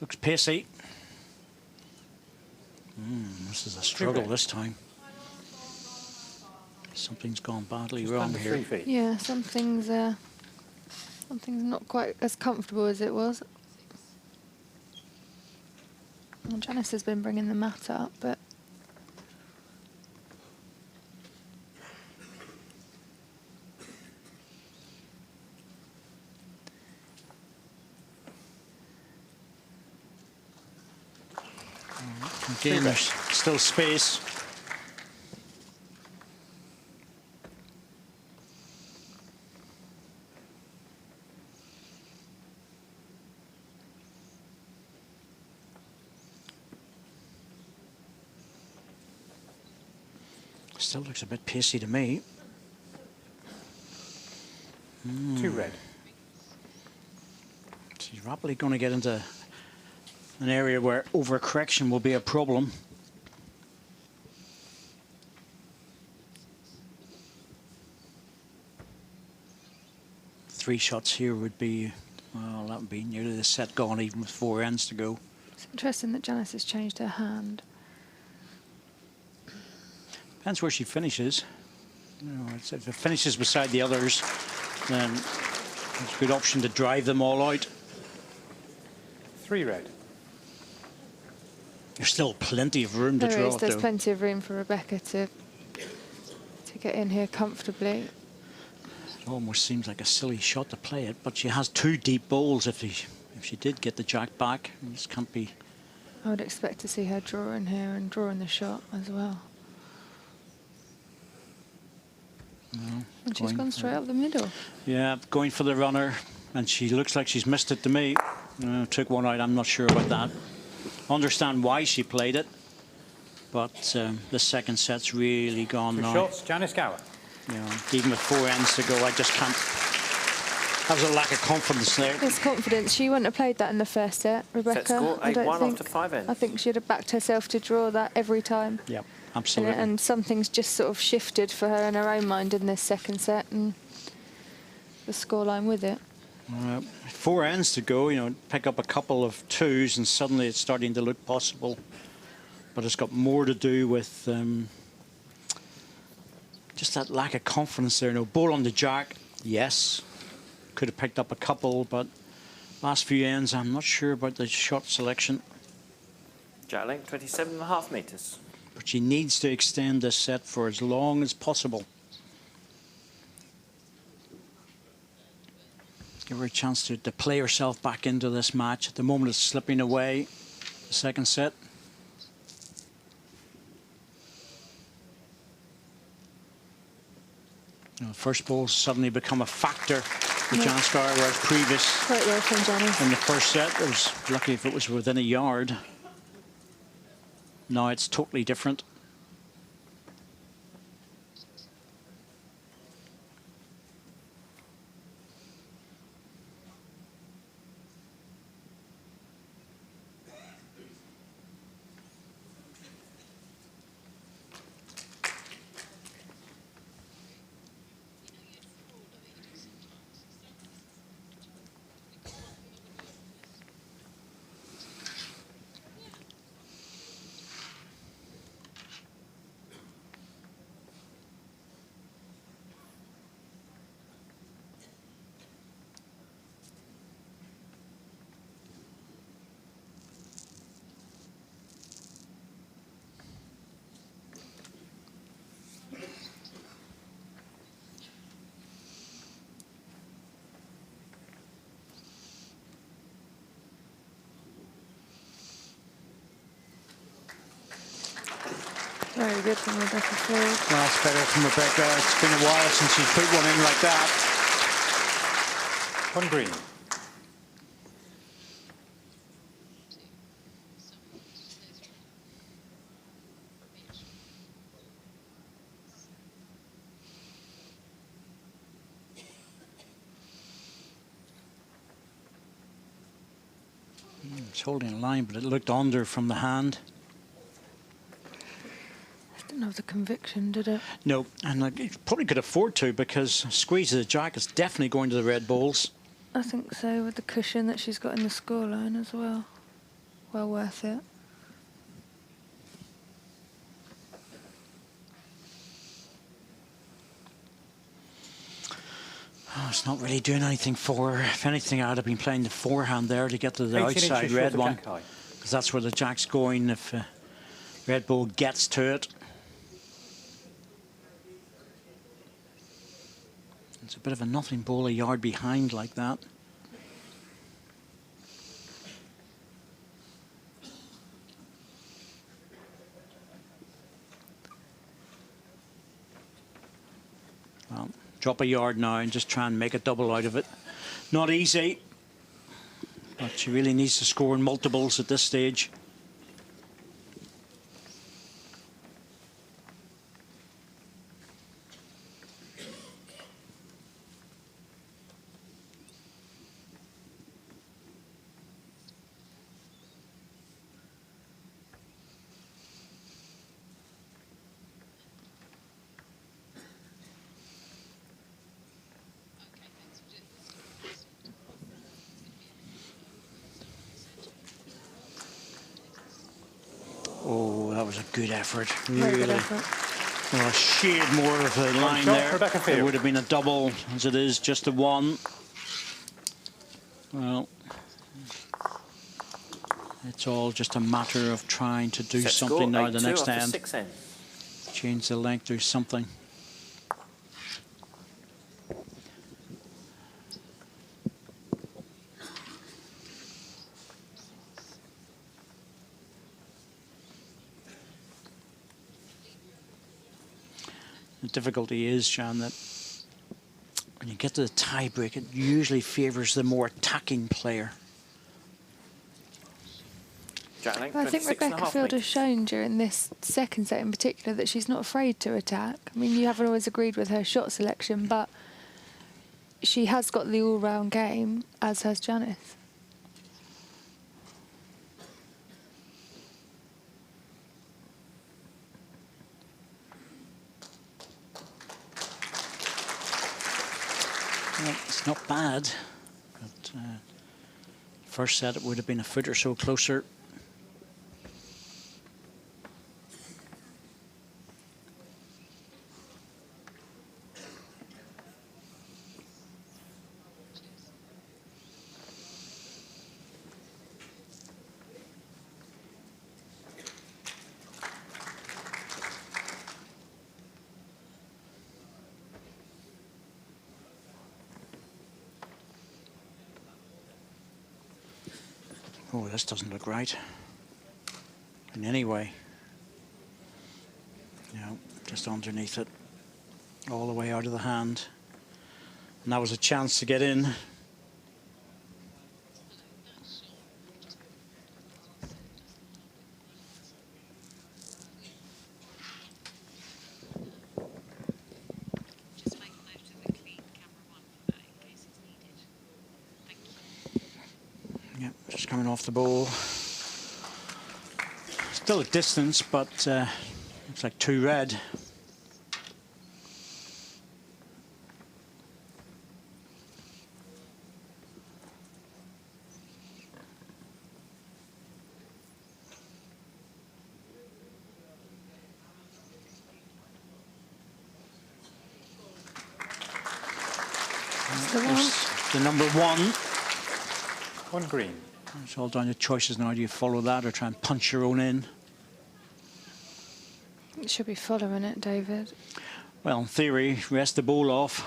Looks pacey. This is a struggle this time. Something's gone badly Just wrong under here. 3 feet. Yeah, something's not quite as comfortable as it was. Well, Janice has been bringing the mat up, but Again, there's still space. Still looks a bit pacey to me. 2 red. She's rapidly going to get into an area where overcorrection will be a problem. Three shots here would be, well, that would be nearly the set gone, even with 4 ends to go. it's interesting that Janice has changed her hand. Depends where she finishes. You know, if it finishes beside the others, then it's a good option to drive them all out. 3 red. There's still plenty of room to There draw is. it, There's though. plenty of room for Rebecca to get in here comfortably. It almost seems like a silly shot to play it, but she has 2 deep bowls if she did get the jack back. This can't be. I would expect to see her draw in here and draw in the shot as well. No, And she's gone straight up the middle. Yeah, going for the runner, and she looks like she's missed it to me. Took one out, I'm not sure about that. Understand why she played it, but the second set's really gone 2 now. shots, Janice Gower. You know, even with 4 ends to go, I just can't. That was a lack of confidence there. There's confidence. She wouldn't have played that in the first set, Rebecca. Set score, I don't 8-1 think. after 5 ends. I think she'd have backed herself to draw that every time. Yep, absolutely. And something's just sort of shifted for her in her own mind in this second set, and the scoreline with it. 4 ends to go, you know, pick up a couple of 2s and suddenly it's starting to look possible. But it's got more to do with just that lack of confidence there. No ball on the jack, yes. Could have picked up a couple, but last few ends, I'm not sure about the shot selection. Jack length 27.5 metres. But she needs to extend this set for as long as possible. Give her a chance to play herself back into this match. At the moment, it's slipping away. The second set. You know, first ball's suddenly become a factor for Janice Gower, whereas previous Great work from Janice. in the first set, it was lucky if it was within a yard. Now it's totally different. Very good from Rebecca Field. Well, that's better from Rebecca. It's been a while since she's put one in like that. On green. It's holding a line, but it looked under from the hand. Didn't have the conviction, did it? No, and like, it probably could afford to, because squeeze of the jack is definitely going to the red balls. I think so, with the cushion that she's got in the scoreline as well. Well worth it. Oh, it's not really doing anything for her. If anything, I'd have been playing the forehand there to get to the 18 outside inches red short of one, jack high. because that's where the jack's going if red ball gets to it. It's a bit of a nothing ball a yard behind like that. Well, drop a yard now and just try and make a double out of it. Not easy, but she really needs to score in multiples at this stage. Oh, that was a good effort. Very good Really. effort. Well, a shade more of the line shot, there. Rebecca Field. It would have been a double, as it is just a one. Well, it's all just a matter of trying to do Set something score, now the 8-2 next after end. 6 end. Change the length, do something. The difficulty is, Jan, that when you get to the tie break, it usually favours the more attacking player. Jack length, Well, I think 26 and a Rebecca half Field has metres. shown during this second set in particular that she's not afraid to attack. I mean, you haven't always agreed with her shot selection, but she has got the all-round game, as has Janice. Well, it's not bad, but first set it would have been a foot or so closer. Oh, this doesn't look right in any way. No, just underneath it, all the way out of the hand. And that was a chance to get in. Just make a note of the clean camera 1 for that in case it's needed. Thank you. Yep, just coming off the ball. Still a distance, but looks like 2 red. There's the number 1. On green. It's all down to choices now. Do you follow that or try and punch your own in? You should be following it, David. Well, in theory, rest the ball off.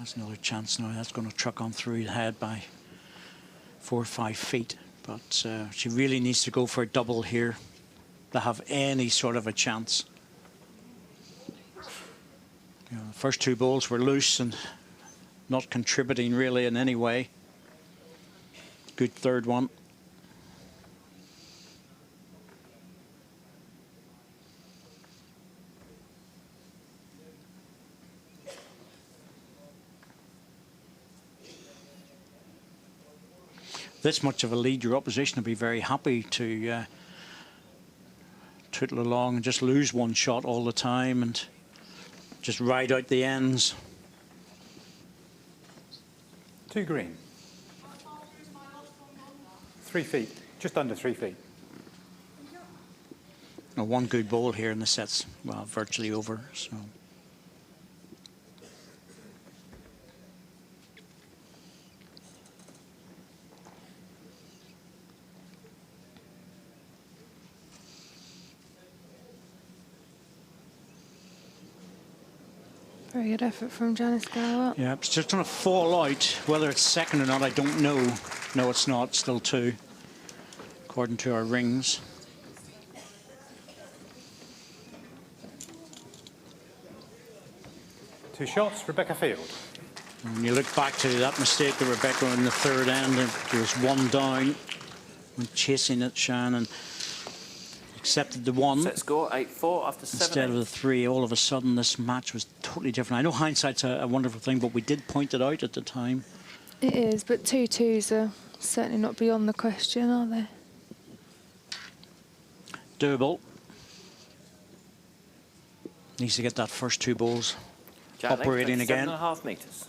That's another chance now. That's going to truck on through the head by 4 or 5 feet. But she really needs to go for a double here to have any sort of a chance. You know, the first 2 balls were loose and not contributing really in any way. Good third one. This much of a lead, your opposition will be very happy to tootle along and just lose 1 shot all the time and just ride out the ends. 2 green. 3 feet, just under 3 feet. Now, 1 good ball here and the set's, well, virtually over. So. Very good effort from Janice Gower. Yeah, it's just going to fall out. Whether it's second or not, I don't know. No, it's not. Still 2, according to our rings. Two shots, Rebecca Field. When you look back to that mistake that Rebecca in the third end, there was 1 down when chasing it. Shannon accepted the 1. Set score 8-4 after 7. Instead of the 3, all of a sudden this match was totally different. I know hindsight's a wonderful thing, but we did point it out at the time. It is, but 2-2s are certainly not beyond the question, are they? Doable. Needs to get that first 2 balls operating again. 7.5 metres.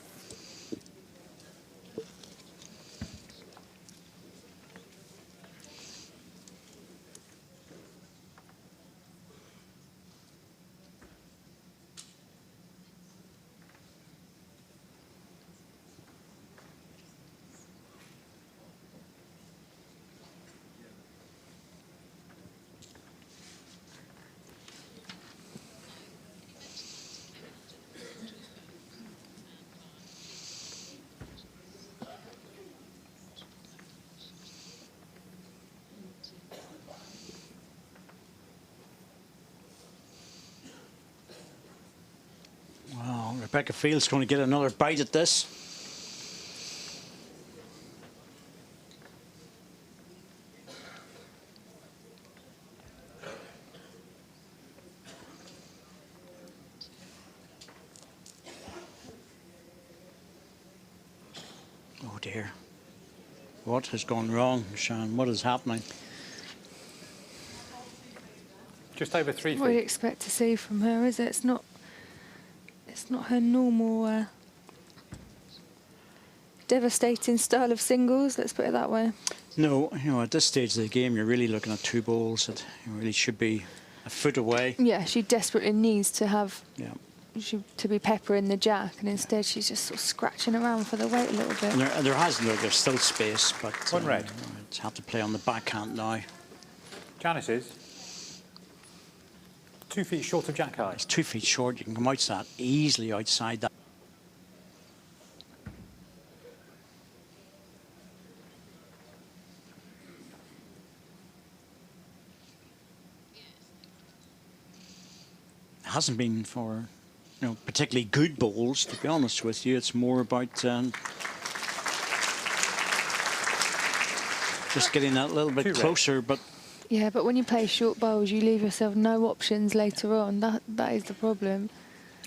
Wow, Rebecca Field's going to get another bite at this. Oh dear. What has gone wrong, Sean? What is happening? Just over 3 What do you feet. expect to see from her, is it? It's not her normal devastating style of singles, let's put it that way. No, you know, at this stage of the game, you're really looking at 2 balls that really should be a foot away. Yeah, she desperately needs to have Yeah. to be peppering the jack, and instead she's just sort of scratching around for the weight a little bit. And there's still space, but 1 red. it's have to play on the backhand now. Janice's 2 feet short of jack high. It's 2 feet short. You can come outside easily outside that. It hasn't been for, you know, particularly good bowls, to be honest with you. It's more about just getting that little bit 2 red. closer, but Yeah, but when you play short bowls, you leave yourself no options later on. That is the problem.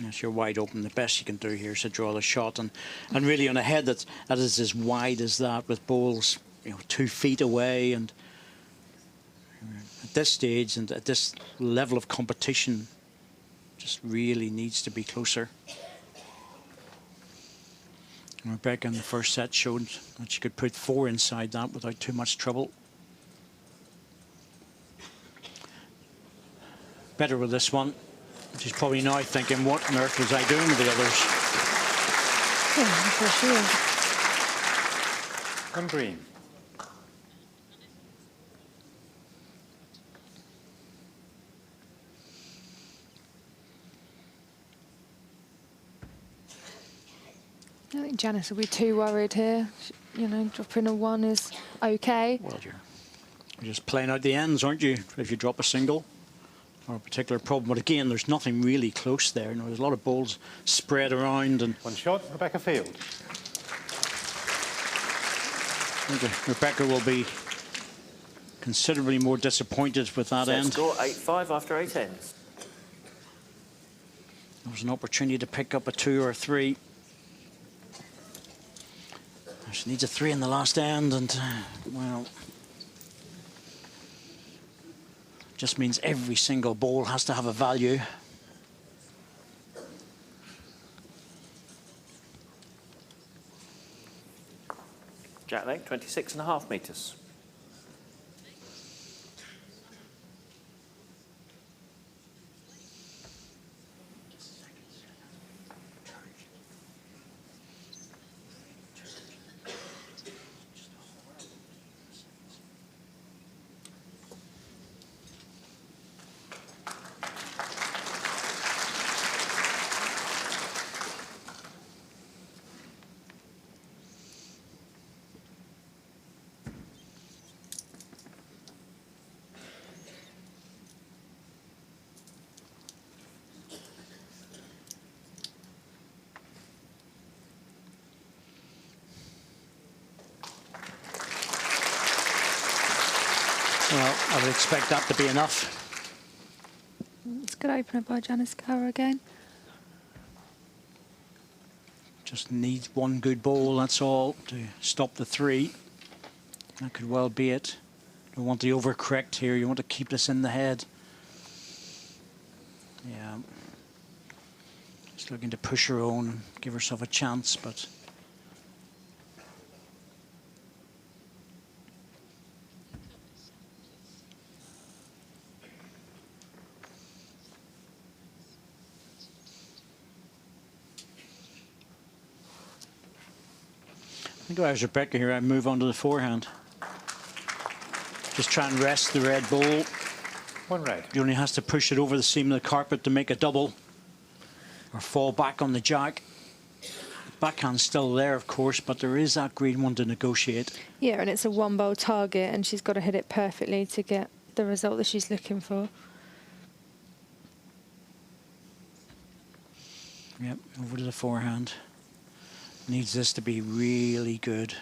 yes, you're wide open. The best you can do here is to draw the shot, and really on a head that is as wide as that, with balls, you know, 2 feet away, and at this stage and at this level of competition, just really needs to be closer. And Rebecca in the first set showed that she could put 4 inside that without too much trouble. Better with this one. She's probably now thinking, what on earth was I doing with the others? Yeah, for sure. 1 green. I think Janice will be too worried here. You know, dropping a 1 is okay. Well, you're just playing out the ends, aren't you? If you drop a single or a particular problem. But again, there's nothing really close there. You know, there's a lot of balls spread around. And One shot, Rebecca Field. I think Rebecca will be considerably more disappointed with that Set end. score 8-5 after 8 ends. There was an opportunity to pick up a 2 or a 3. She needs a 3 in the last end, and well, just means every single ball has to have a value. Jack leg, 26.5 metres. Well, I would expect that to be enough. It's a good opener by Janice Gower again. Just needs one good ball, that's all, to stop the 3. That could well be it. Don't want to overcorrect here. You want to keep this in the head. Yeah. Just looking to push her own, give herself a chance, but I think if I was Rebecca here, I'd move on to the forehand. Just try and rest the red ball. One red. He only has to push it over the seam of the carpet to make a double or fall back on the jack. The backhand's still there, of course, but there is that green one to negotiate. Yeah, and it's a 1-bowl target, and she's got to hit it perfectly to get the result that she's looking for. Yep, over to the forehand. Needs this to be really good.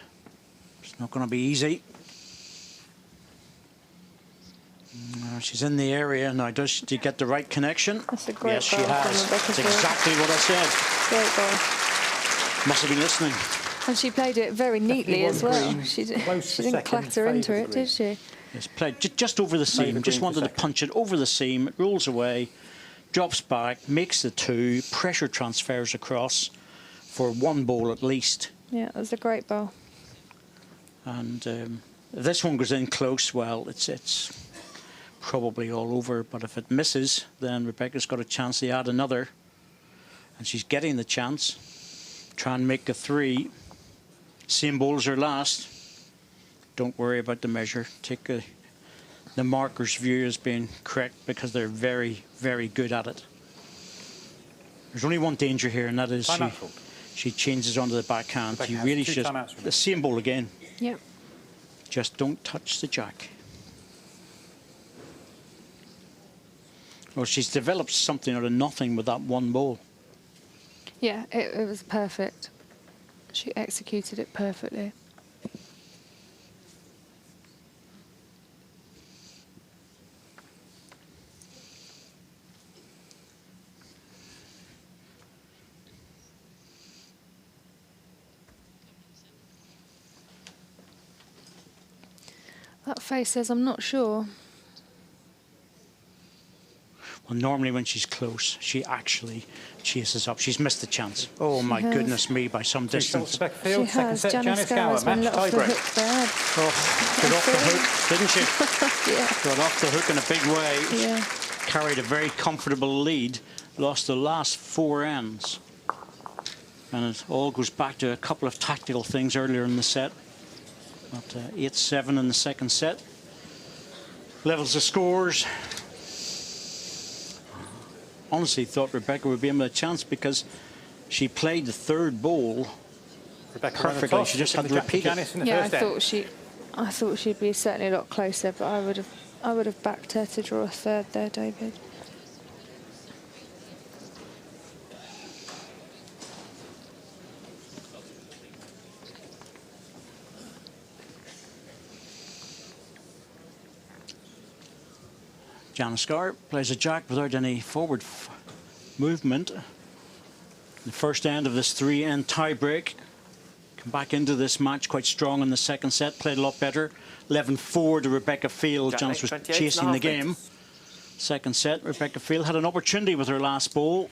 It's not going to be easy. She's in the area now. Does she get the right connection? That's a great yes, she ball from has. Rebecca That's Field. exactly what I said. Great ball. Must have been listening. And she played it very neatly as well. green, She close she for didn't second, clatter into favour it, green. did she? It's played just over the seam. the Just green for wanted to second. punch it over the seam. It rolls away, drops back, makes the 2. Pressure transfers across for 1 ball at least. Yeah, it was a great ball. And if this one goes in close, well, it's probably all over. But if it misses, then Rebecca's got a chance to add another. And she's getting the chance. Try and make a 3. Same ball as her last. Don't worry about the measure. Take the marker's view as being correct because they're very, very good at it. There's only one danger here, and that is Time out, Paul. she changes onto the backhand. Rebecca You has really 2 should. timeouts remaining. The same ball again. Yeah. Just don't touch the jack. Well, she's developed something out of nothing with that 1 ball. Yeah, it was perfect. She executed it perfectly. That face says, I'm not sure. Well, normally when she's close, she actually chases up. She's missed the chance. Oh, my has. goodness me, by some 2 shots, distance. Rebecca She Field. Second has. set, Janice Janice Gower. Gower's been Match let off the tiebreak. hook bad. Oh, got off the hook, didn't she? Yeah. Got off the hook in a big way. Yeah. Carried a very comfortable lead. Lost the last 4 ends. And it all goes back to a couple of tactical things earlier in the set. Got 8-7 in the second set. Levels the scores. Honestly thought Rebecca would be in with a chance because she played the 3rd bowl Rebecca ran the perfectly. toss, She just had took to the jack repeat it. Janice in the Yeah, first end. I thought she'd be certainly a lot closer, but I would have backed her to draw a third there, David. Janice Scar plays a jack without any forward movement. The first end of this 3-end tie-break. Come back into this match quite strong in the second set. Played a lot better. 11-4 to Rebecca Field. Jack Janice was 28 chasing and a the half game. metres. Second set, Rebecca Field had an opportunity with her last ball,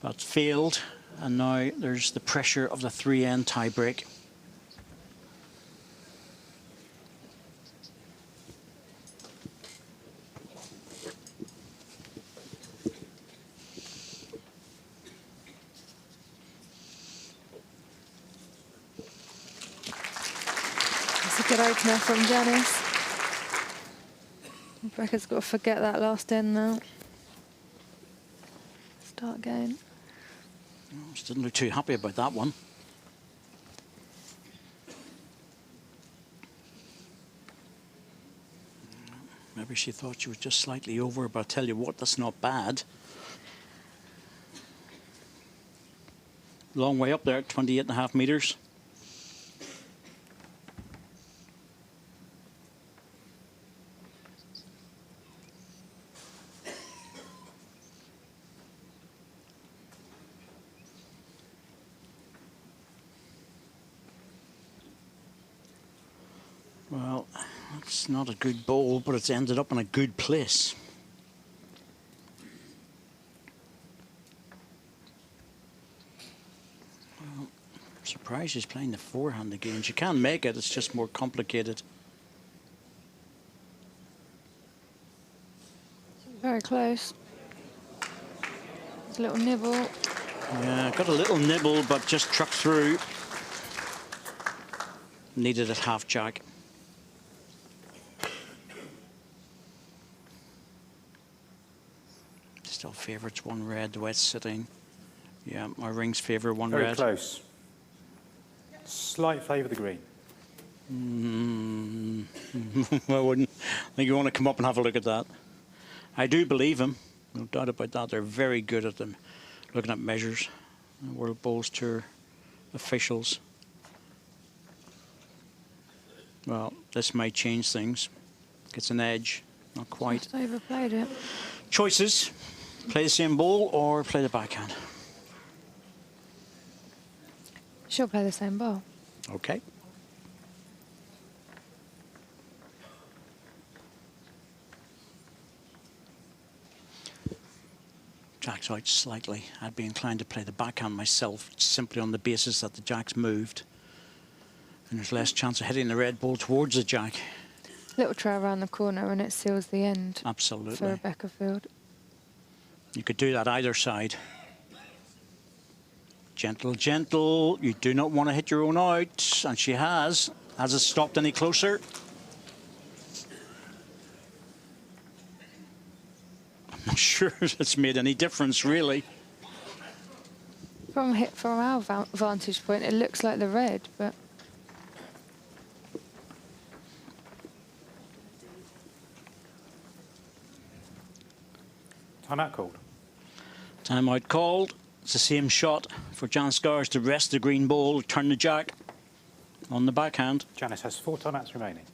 but failed. And now there's the pressure of the 3-end tie-break. It's a good opener from Janice. Rebecca's got to forget that last end now. Start again. She didn't look too happy about that one. Maybe she thought she was just slightly over, but I tell you what, that's not bad. Long way up there, 28.5 metres. Well, it's not a good bowl, but it's ended up in a good place. Well, I'm surprised she's playing the forehand again. She can make it, it's just more complicated. Very close. There's a little nibble. Yeah, got a little nibble, but just trucked through. Needed it half jack. Still favourites one red, the wet's sitting. Yeah, my rings favour one Very red. close. Slight favour of the green. I wouldn't. I think you want to come up and have a look at that. I do believe him, no doubt about that. They're very good at them, looking at measures. World Bowls Tour officials. Well, this might change things. Gets an edge, not quite. Just overplayed it. Choices: play the same ball or play the backhand. She'll play the same ball. Okay. Jack's out slightly. I'd be inclined to play the backhand myself, simply on the basis that the jack's moved. And there's less chance of hitting the red ball towards the jack. Little trail around the corner and it seals the end for Absolutely. Rebecca Field. You could do that either side. Gentle, gentle. You do not want to hit your own out. And she has. Has it stopped any closer? I'm not sure if it's made any difference, really. From our vantage point, it looks like the red, but Timeout called. Timeout called. It's the same shot for Janice Scars to rest the green ball, turn the jack on the backhand. Janice has 4 timeouts remaining.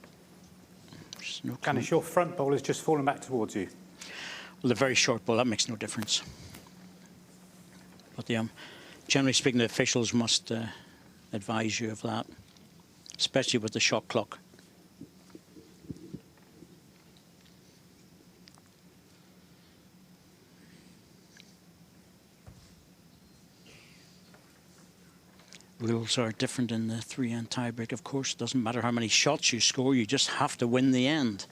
There's no Janice, your front ball has just fallen back towards you. Well, the very short ball, that makes no difference. But generally speaking, the officials must advise you of that, especially with the shot clock. Rules are different in the 3-end tiebreak, of course. It doesn't matter how many shots you score, you just have to win the end.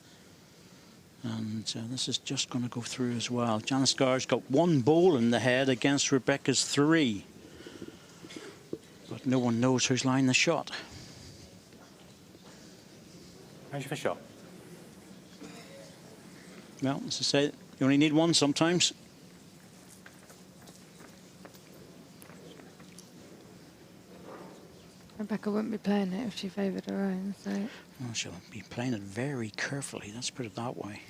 And this is just going to go through as well. Janice Scars got 1 ball in the head against Rebecca's 3. But no one knows who's lying the shot. How's your shot? Well, as I say, you only need 1 sometimes. Rebecca wouldn't be playing it if she favoured her own, so... Well, she'll be playing it very carefully, let's put it that way.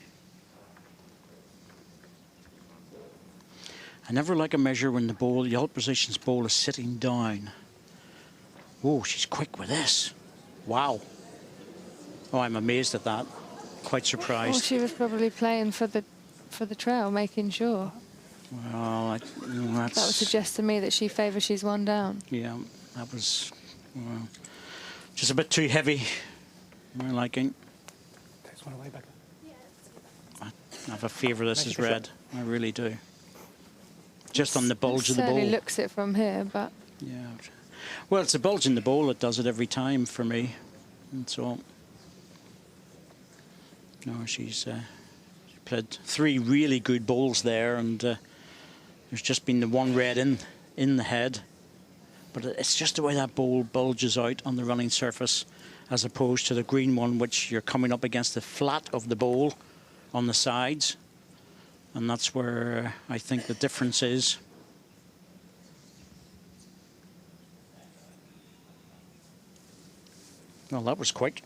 I never like a measure when the opposition's ball is sitting down. Oh, she's quick with this. Wow. Oh, I'm amazed at that. Quite surprised. Well, she was probably playing for the trail, making sure. Well, that's... That would suggest to me that she favours she's one down. Yeah, that was just a bit too heavy, my liking. Takes one away, Becca. I have a fear this is Make it red. I really do. Just on the bulge of the Certainly ball. looks it from here, but... Yeah. Well, it's the bulge in the ball that does it every time for me. That's all. No, she's played 3 really good balls there, and there's just been the one red in the head. But it's just the way that ball bulges out on the running surface, as opposed to the green one, which you're coming up against the flat of the ball on the sides. And that's where I think the difference is. Well, that was quick.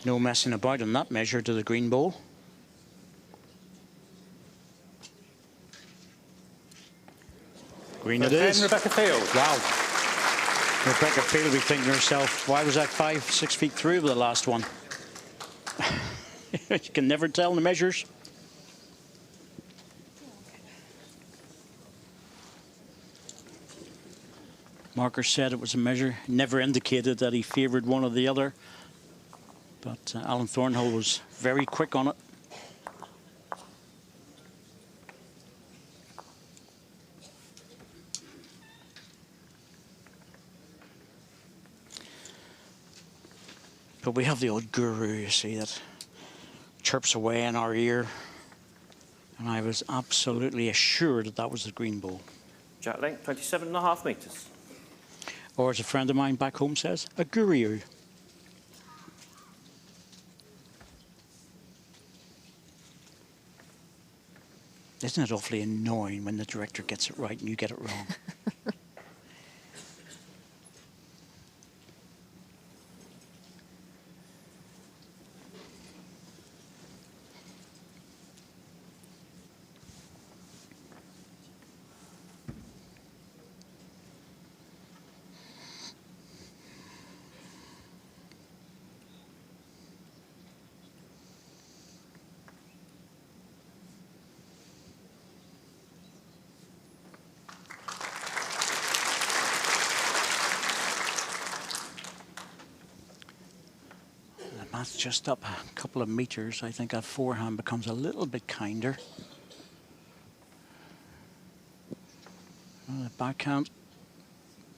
No messing about on that measure to the green ball. Green it is. Rebecca Field. Wow. Rebecca Field will be thinking to herself, why was that 5, 6 feet through with the last one? You can never tell in the measures. Marker said it was a measure, never indicated that he favoured one or the other. But Alan Thornhill was very quick on it. But we have the old guru, you see, that chirps away in our ear. And I was absolutely assured that that was the green ball. Jack length, 27.5 metres. Or as a friend of mine back home says, a guru. Isn't it awfully annoying when the director gets it right and you get it wrong? That's just up a couple of meters. I think that forehand becomes a little bit kinder. The backhand,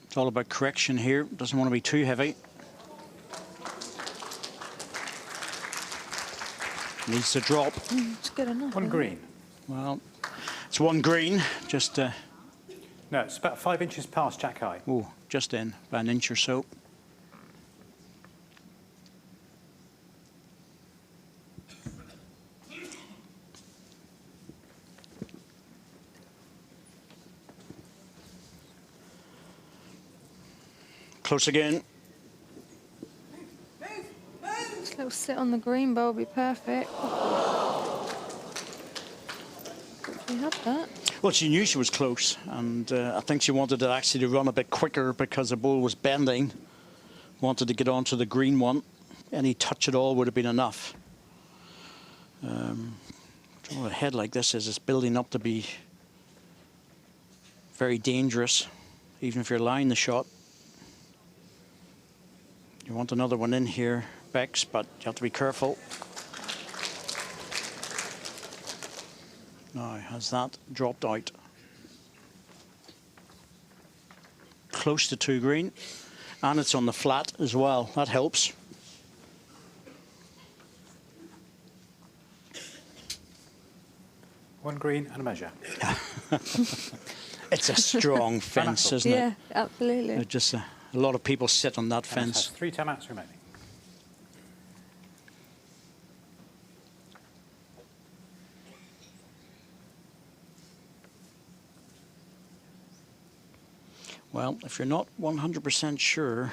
it's all about correction here. Doesn't want to be too heavy. Needs to drop. It's good enough. One green. Well, it's one green, just No, it's about 5 inches past Jack high. oh, just in, by an inch or so. Close again. This little sit on the green bowl would be perfect. She had that. Well, she knew she was close, and I think she wanted it actually to run a bit quicker because the ball was bending. Wanted to get onto the green one. Any touch at all would have been enough. A head like this is building up to be very dangerous, even if you're lying the shot. You want another one in here, Bex, but you have to be careful. Now, has that dropped out? Close to 2 green, and it's on the flat as well. That helps. One green and a measure. It's a strong fence, isn't it? Yeah, absolutely. Just a lot of people sit on that And it fence. has 3 timeouts remaining. Well, if you're not 100% sure,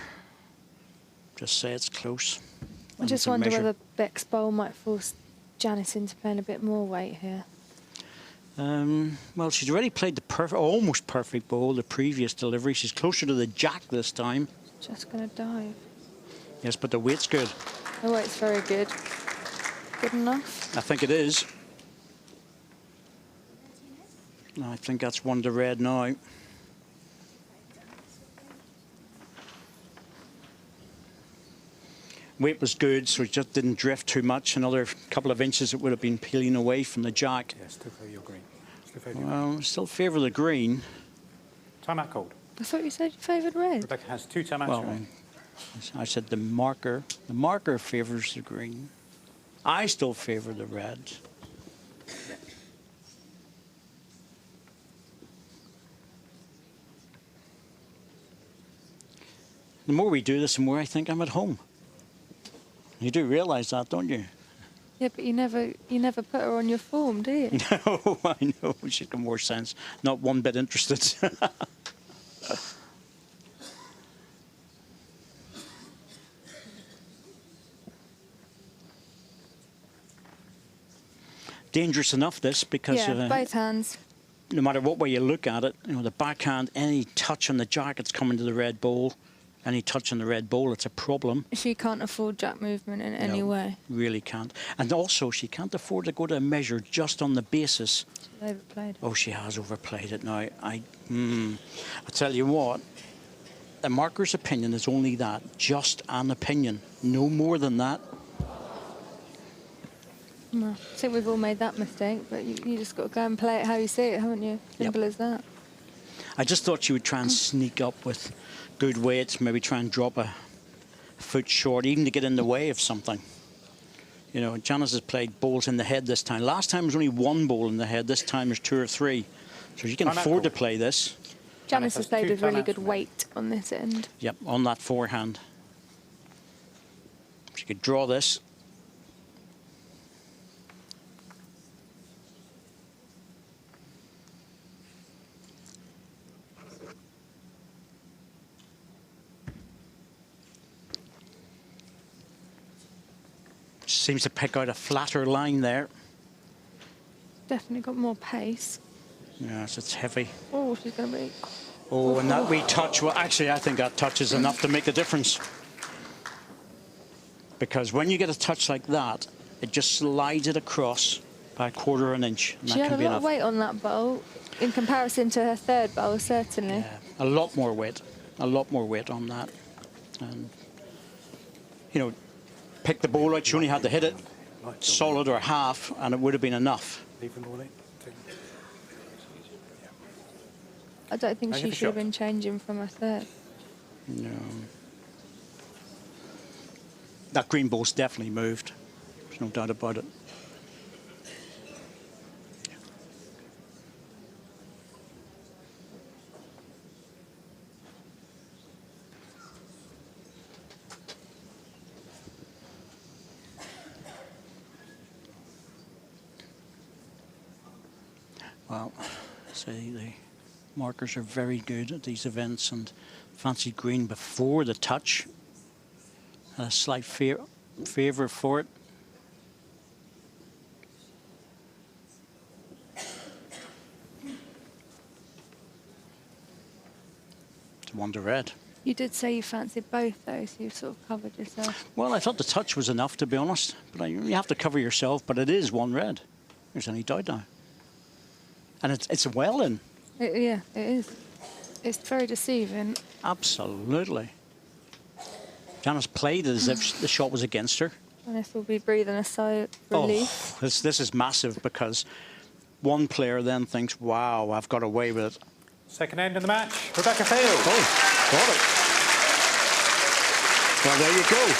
just say it's close. I and just it's a wonder measure. whether Beck's bowl might force Janice into playing a bit more weight here. Well, she's already played the almost perfect bowl the previous delivery. She's closer to the jack this time. Just going to dive. Yes, but the weight's good. The weight's very good. Good enough. I think it is. I think that's one to red now. Weight was good, so it just didn't drift too much. Another couple of inches, it would have been peeling away from the jack. Yeah, still favour your green. Still favour your green. Well, still favour the green. Timeout called. I thought you said you favoured red. Rebecca has 2 timeouts. Well, remaining. I said the marker. The marker favours the green. I still favour the red. The more we do this, the more I think I'm at home. You do realise that, don't you? Yeah, but you never put her on your form, do you? No, I know. She's got more sense. Not one bit interested. Dangerous enough, this, because Yeah, both hands. no matter what way you look at it, you know, the backhand, any touch on the jack, it's coming to the red bowl. Any touch on the red bowl, it's a problem. She can't afford jack movement in any No, way. really can't. And also, she can't afford to go to a measure just on the basis. She's overplayed. Oh, she has overplayed it now. I tell you what, the marker's opinion is only that, just an opinion, no more than that. Well, I think we've all made that mistake, but you just got to go and play it how you see it, haven't you? Simple as that. I just thought she would try and sneak up with good weight, maybe try and drop a foot short, even to get in the way of something. You know, Janice has played bowls in the head this time. Last time was only one bowl in the head. This time there's 2 or 3. So she can afford to play this. Janice has played two with really timeouts good remaining. weight on this end. Yep, on that forehand. She could draw this. Seems to pick out a flatter line there. Definitely got more pace. Yes, it's heavy. Oh, she's going to be... Oh, and that wee touch, well, actually, I think that touch is enough to make the difference. Because when you get a touch like that, it just slides it across by a quarter of an inch. And She that had can a be lot enough. of weight on that bowl in comparison to her third bowl, certainly. Yeah, a lot more weight. A lot more weight on that. And, you know, pick the ball out, she only had to hit it solid or half, and it would have been enough. Leave them all in. I don't think Make she it a should have shot. been changing from her third. No. That green ball's definitely moved. There's no doubt about it. Well, say the markers are very good at these events, and fancied green before the touch. Had a slight favour for it. It's one to red. You did say you fancied both, though, so you've sort of covered yourself. Well, I thought the touch was enough, to be honest. But you have to cover yourself, but it is one red. There's any doubt now. And it's well in. Yeah, it is. It's very deceiving. Absolutely. Janice played as if the shot was against her. And this will be breathing a sigh of relief. Oh, this is massive, because one player then thinks, wow, I've got away with it. Second end of the match, Rebecca Field. Oh, got it. Well, there you go.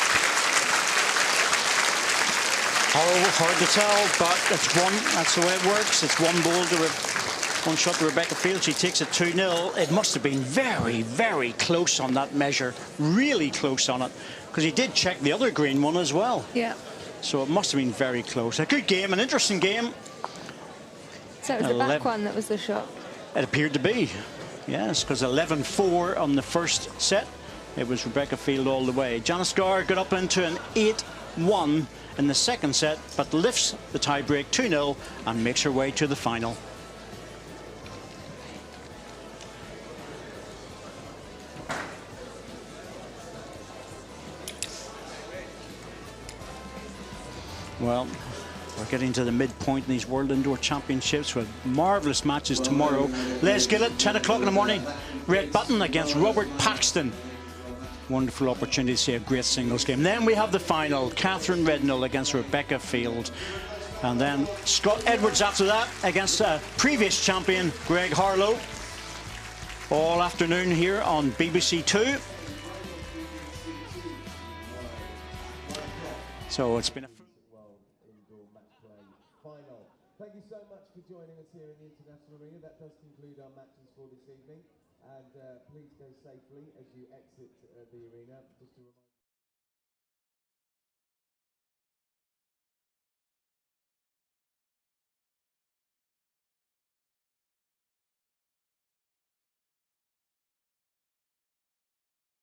Hard to tell, but that's the way it works. It's one shot to Rebecca Field. She takes it 2-0. It must have been very, very close on that measure. Really close on it. Because he did check the other green one as well. Yeah. So it must have been very close. A good game, an interesting game. So it was the back 11. one that was the shot. It appeared to be. Yes, because 11-4 on the first set. It was Rebecca Field all the way. Janice Garr got up into an 8-1 in the second set, but lifts the tiebreak 2-0 and makes her way to the final. Well, we're getting to the midpoint in these World Indoor Championships with marvellous matches tomorrow. Les Gillett, 10 o'clock in the morning. Red Button against Robert Paxton. Wonderful opportunity to see a great singles game. Then we have the final, Catherine Redknapp against Rebecca Field. And then Scott Edwards after that against previous champion Greg Harlow. All afternoon here on BBC Two. So it's been a World Indoor Match Play Final. Thank you so much for joining us here in the International Arena. That does conclude our matches for this evening. And please go safely as you exit the arena. Just to remind